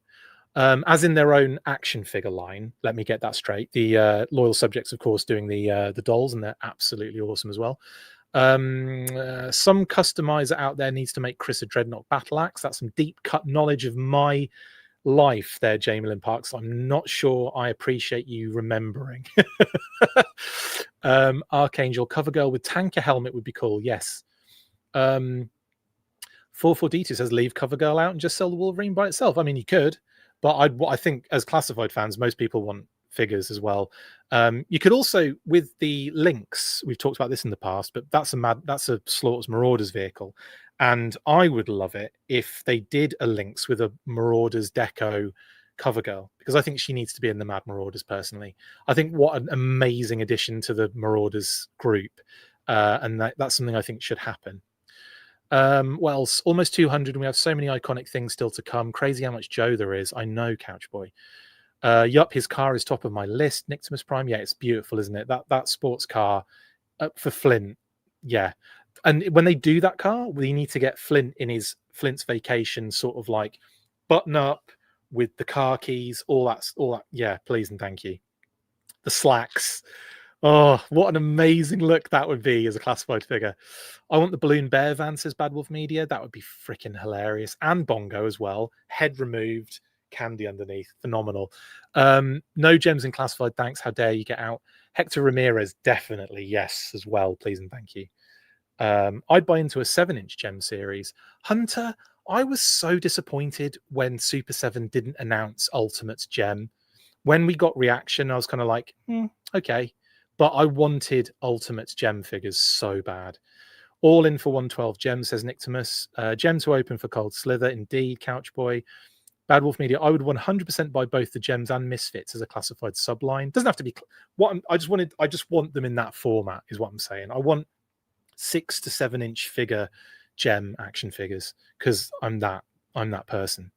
Speaker 1: As in their own action figure line. Let me get that straight. The Loyal Subjects, of course, doing the dolls, and they're absolutely awesome as well. Some customizer out there needs to make Chris a Dreadnought battle axe. That's some deep cut knowledge of my life there, Jamie Lynn Parks. I'm not sure I appreciate you remembering. Archangel cover girl with tanker helmet would be cool. Yes. 44D2 says leave cover girl out and just sell the Wolverine by itself. I mean, you could, but I think as classified fans, most people want figures as well. You could also, with the Lynx, we've talked about this in the past, but that's a Slaughter's Marauders vehicle, and I would love it if they did a Lynx with a Marauders deco cover girl, because I think she needs to be in the Mad Marauders personally. I think what an amazing addition to the Marauders group, and that's something I think should happen. Well, almost 200, and we have so many iconic things still to come. Crazy how much Joe there is. I know, Couchboy. Yup, his car is top of my list. Nictimus Prime, yeah, it's beautiful, isn't it? That sports car for Flint, yeah. And when they do that car, we need to get Flint in his Flint's Vacation sort of like button up with the car keys, all that. Yeah, please and thank you. The slacks. Oh, what an amazing look that would be as a classified figure. I want the Balloon Bear van, says Bad Wolf Media. That would be freaking hilarious. And Bongo as well. Head removed, candy underneath. Phenomenal. No gems in classified, thanks. How dare you get out. Hector Ramirez, definitely yes as well. Please and thank you. I'd buy into a 7-inch gem series. Hunter, I was so disappointed when Super 7 didn't announce Ultimate's gem. When we got reaction, I was kind of like, okay. But I wanted Ultimate's gem figures so bad. All in for 112 gems, says Nictimus. Gem to open for Cold Slither, indeed, Couchboy. Bad Wolf Media, I would 100% buy both the gems and Misfits as a classified subline. Doesn't have to be I just want them in that format, is what I'm saying. I want 6 to 7 inch figure gem action figures, because I'm that person.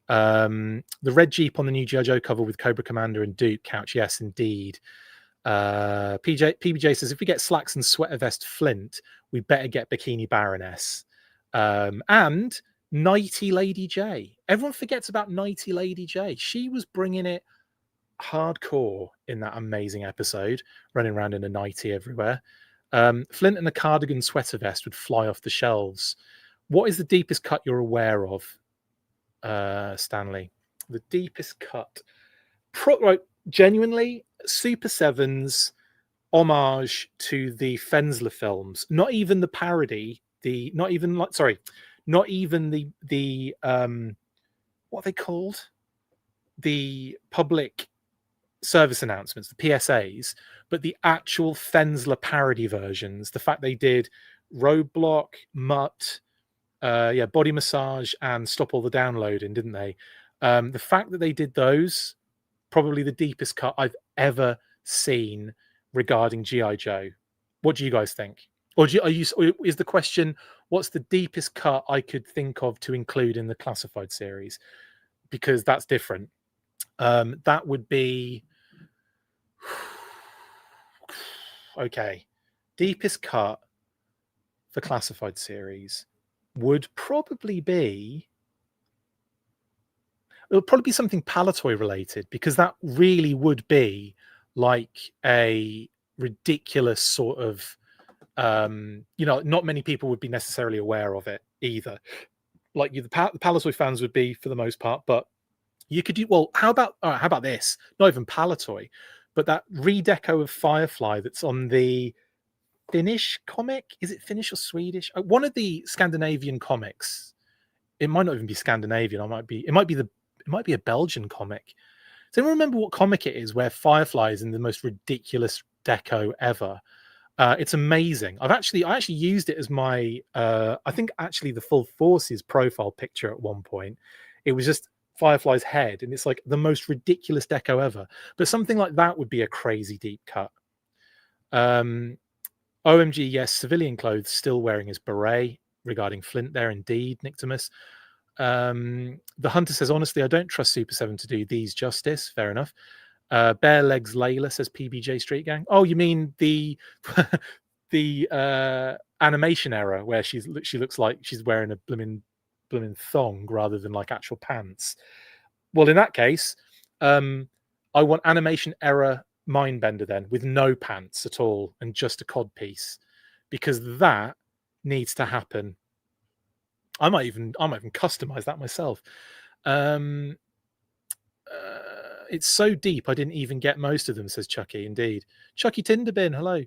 Speaker 1: The red Jeep on the new G.I. Joe cover with Cobra Commander and Duke Couch, yes, indeed. PBJ says if we get slacks and sweater vest Flint, we better get Bikini Baroness. And Nighty Lady J. Everyone forgets about Nighty Lady J. She was bringing it hardcore in that amazing episode, running around in a nighty everywhere. Flint and a cardigan sweater vest would fly off the shelves. What is the deepest cut you're aware of, Stanley? The deepest cut, right? Genuinely, Super 7's homage to the Fensler films. Not even the parody. Not even the what are they called? The public service announcements, the PSAs, but the actual Fensler parody versions. The fact they did Roadblock, Mutt, Body Massage, and Stop All the Downloading, didn't they? The fact that they did those, probably the deepest cut I've ever seen regarding G.I. Joe. What do you guys think? Or is the question, what's the deepest cut I could think of to include in the classified series? Because that's different. That would be okay. Deepest cut for classified series would probably be, it'll probably be something Palatoy related, because that really would be like a ridiculous sort of not many people would be necessarily aware of it either. Like the Palatoy fans would be for the most part, but you could do, well, how about this? Not even Palatoy, but that redeco of Firefly that's on the Finnish comic. Is it Finnish or Swedish? One of the Scandinavian comics. It might not even be Scandinavian. It might be a Belgian comic. Does anyone remember what comic it is where Firefly is in the most ridiculous deco ever. It's amazing. I actually used it as my I think actually the Full Forces profile picture at one point. It was just Firefly's head, and it's like the most ridiculous deco ever. But something like that would be a crazy deep cut. OMG, yes, civilian clothes, still wearing his beret. Regarding Flint there, indeed, Nictomus. The Hunter says, honestly, I don't trust Super 7 to do these justice. Fair enough. Bare Legs Layla says PBJ Street Gang. Oh, you mean the the animation error where she looks like she's wearing a blooming thong rather than like actual pants. Well, in that case, I want animation error Mindbender then with no pants at all and just a cod piece, because that needs to happen. I might even customize that myself. It's so deep I didn't even get most of them, says Chucky. Indeed. Chucky Tinderbin, hello.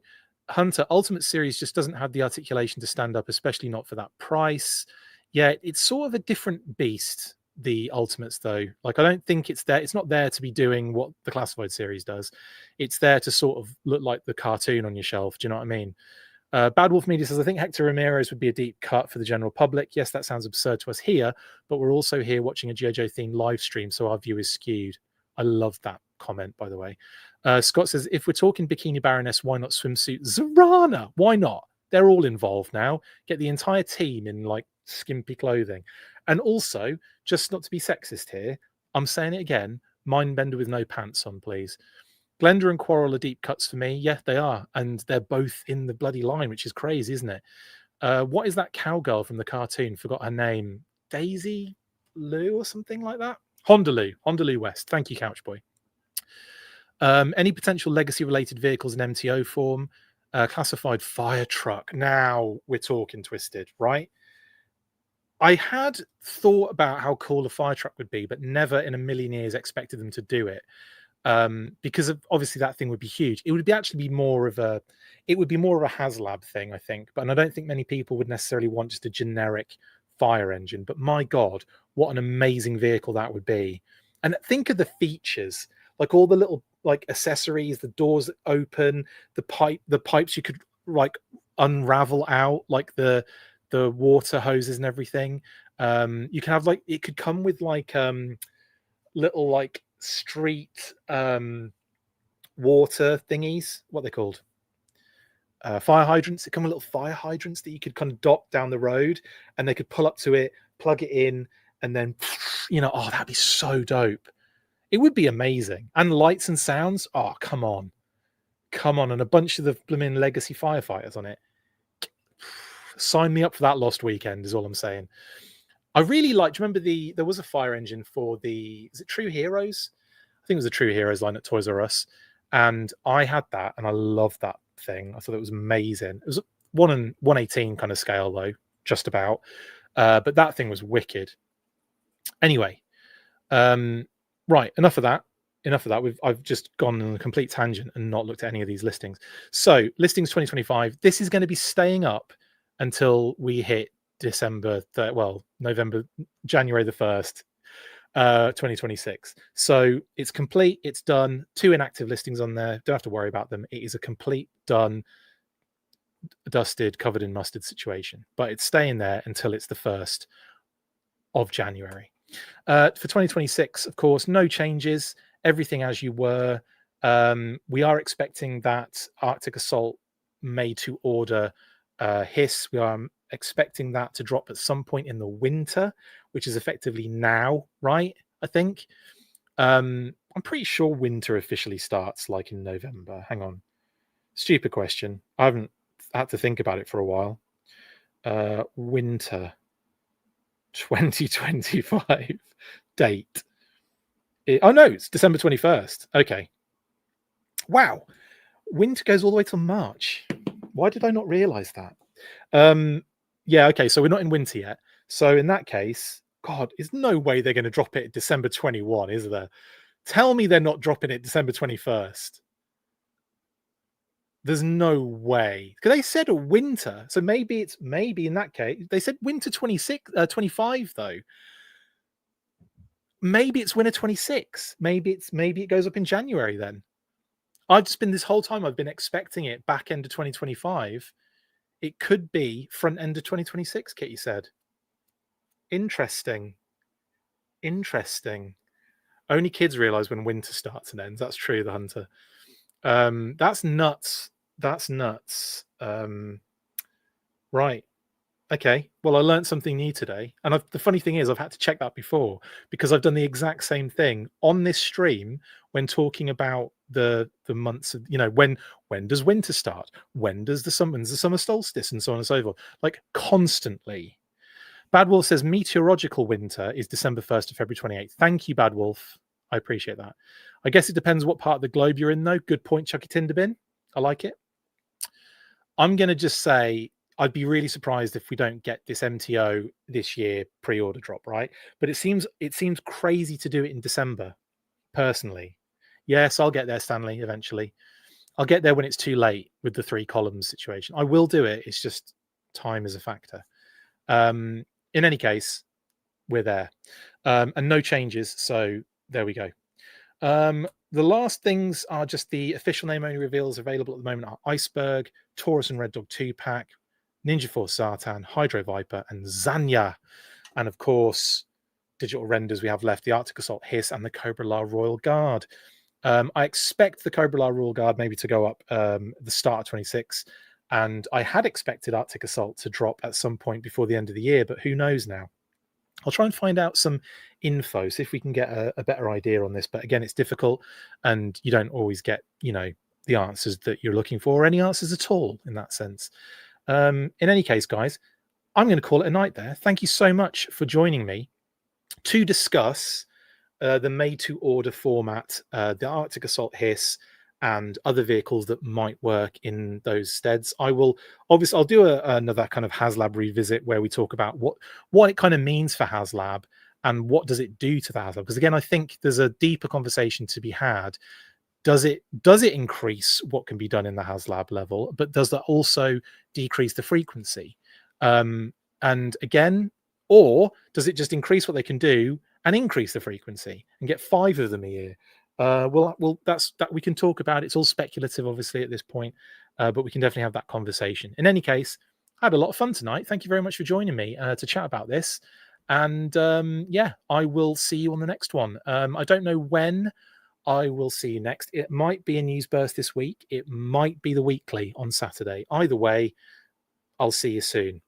Speaker 1: Hunter, Ultimate Series just doesn't have the articulation to stand up, especially not for that price. Yeah, it's sort of a different beast, the Ultimates, though. Like, I don't think it's there. It's not there to be doing what the Classified series does. It's there to sort of look like the cartoon on your shelf. Do you know what I mean? Bad Wolf Media says, I think Hector Ramirez would be a deep cut for the general public. Yes, that sounds absurd to us here, but we're also here watching a JoJo themed live stream, so our view is skewed. I love that comment, by the way. Scott says, if we're talking Bikini Baroness, why not swimsuit Zarana? Why not? They're all involved now. Get the entire team in like skimpy clothing. And also, just not to be sexist here, I'm saying it again, Mindbender with no pants on, please. Glenda and Quarrel are deep cuts for me. Yeah, they are. And they're both in the bloody line, which is crazy, isn't it? What is that cowgirl from the cartoon? Forgot her name. Daisy Lou or something like that? Honda Lou West. Thank you, Couchboy. Any potential legacy-related vehicles in MTO form? Classified fire truck. Now we're talking Twisted, right? I had thought about how cool a fire truck would be, but never in a million years expected them to do it. Because obviously that thing would be huge. It would be more of a HasLab thing, I think. But I don't think many people would necessarily want just a generic fire engine. But my God, what an amazing vehicle that would be! And think of the features, like all the little like accessories, the doors that open, the pipes you could like unravel out, like the water hoses and everything. You can have like, it could come with like little like street water thingies, what they're called, fire hydrants. It come with little fire hydrants that you could kind of dock down the road, and they could pull up to it, plug it in, and then oh, that'd be so dope. It would be amazing. And lights and sounds, oh, come on, and a bunch of the blooming legacy firefighters on it. Sign me up for that Lost Weekend is all I'm saying. I really like, do you remember there was a fire engine for is it True Heroes? I think it was a True Heroes line at Toys R Us. And I had that, and I loved that thing. I thought it was amazing. It was 1/118 kind of scale, though, just about. But that thing was wicked. Anyway, right, enough of that. I've just gone on a complete tangent and not looked at any of these listings. So, listings 2025. This is going to be staying up until we hit January the 1st, 2026. So it's complete, it's done. 2 inactive listings on there. Don't have to worry about them. It is a complete, done, dusted, covered in mustard situation. But it's staying there until it's the 1st of January. For 2026, of course, no changes. Everything as you were. We are expecting that Arctic Assault made to order H.I.S.S. We are expecting that to drop at some point in the winter, which is effectively now, right? I think. I'm pretty sure winter officially starts like in November. Hang on. Stupid question. I haven't had to think about it for a while. Winter 2025 date. Oh no, it's December 21st. Okay. Wow. Winter goes all the way till March. Why did I not realize that? Yeah, okay, so we're not in winter yet. So in that case, God, there's no way they're going to drop it December 21, is there? Tell me they're not dropping it December 21st. There's no way. Because they said a winter. So maybe in that case, they said winter 25 though. Maybe it's winter 26. Maybe it goes up in January then. I've just been this whole time, I've been expecting it back end of 2025. It could be front end of 2026, Kitty said. Interesting. Only kids realize when winter starts and ends. That's true, the Hunter. That's nuts. Right. Okay. Well, I learned something new today. And the funny thing is, I've had to check that before because I've done the exact same thing on this stream when talking about the months of, when does winter start? When's the summer solstice and so on and so forth? Like constantly. Bad Wolf says meteorological winter is December 1st to February 28th. Thank you, Bad Wolf. I appreciate that. I guess it depends what part of the globe you're in, though. Good point, Chucky Tinderbin. I like it. I'm going to just say I'd be really surprised if we don't get this MTO this year pre-order drop, right? But it seems crazy to do it in December, personally. Yes, I'll get there, Stanley, eventually. I'll get there when it's too late with the 3 columns situation. I will do it. It's just time is a factor. In any case, we're there. And no changes, so there we go. The last things are just the official name only reveals available at the moment are Iceberg, Taurus and Red Dog 2-pack, Ninja Force Sartan, Hydro Viper, and Zanya. And of course, digital renders we have left, the Arctic Assault H.I.S.S and the Cobra La Royal Guard. I expect the Cobra La Royal Guard maybe to go up the start of 26. And I had expected Arctic Assault to drop at some point before the end of the year, but who knows now? I'll try and find out some info, see if we can get a better idea on this. But again, it's difficult and you don't always get, the answers that you're looking for or any answers at all in that sense. In any case, guys, I'm going to call it a night there. Thank you so much for joining me to discuss the made-to-order format, the Arctic Assault H.I.S.S, and other vehicles that might work in those steads. I'll do another kind of HasLab revisit where we talk about what it kind of means for HasLab and what does it do to the HasLab. Because again, I think there's a deeper conversation to be had. Does it increase what can be done in the HasLab level, but does that also decrease the frequency? And again, or does it just increase what they can do and increase the frequency and get 5 of them a year? Well, that's that we can talk about. It's all speculative, obviously, at this point, but we can definitely have that conversation. In any case, I had a lot of fun tonight. Thank you very much for joining me to chat about this. And yeah, I will see you on the next one. I don't know when I will see you next. It might be a news burst this week. It might be the weekly on Saturday. Either way, I'll see you soon.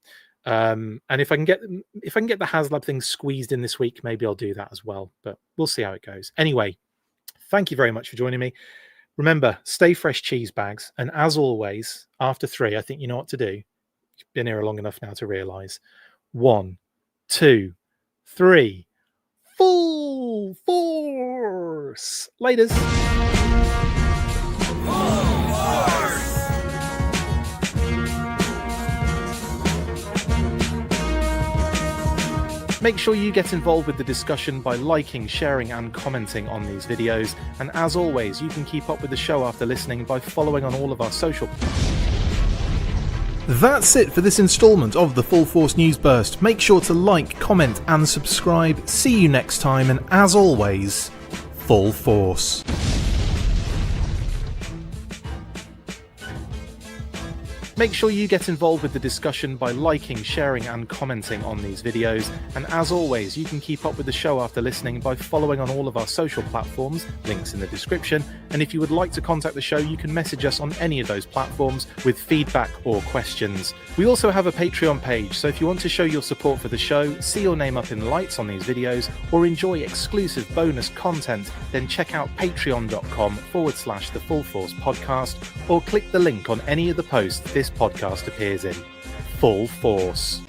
Speaker 1: And if I can get the HasLab thing squeezed in this week, maybe I'll do that as well. But we'll see how it goes. Anyway. Thank you very much for joining me. Remember, stay fresh cheese bags. And as always, after 3, I think you know what to do. You've been here long enough now to realize. 1, 2, 3. Full force. Laters. Make sure you get involved with the discussion by liking, sharing and commenting on these videos. And as always, you can keep up with the show after listening by following on all of our social. That's it for this instalment of the Full Force News Burst. Make sure to like, comment and subscribe. See you next time, and as always, Full Force. Make sure you get involved with the discussion by liking, sharing and commenting on these videos. And as always, you can keep up with the show after listening by following on all of our social platforms, links in the description. And if you would like to contact the show, you can message us on any of those platforms with feedback or questions. We also have a Patreon page, so if you want to show your support for the show, see your name up in lights on these videos, or enjoy exclusive bonus content, then check out patreon.com/The Full Force Podcast, or click the link on any of the posts this podcast appears in. Full Force.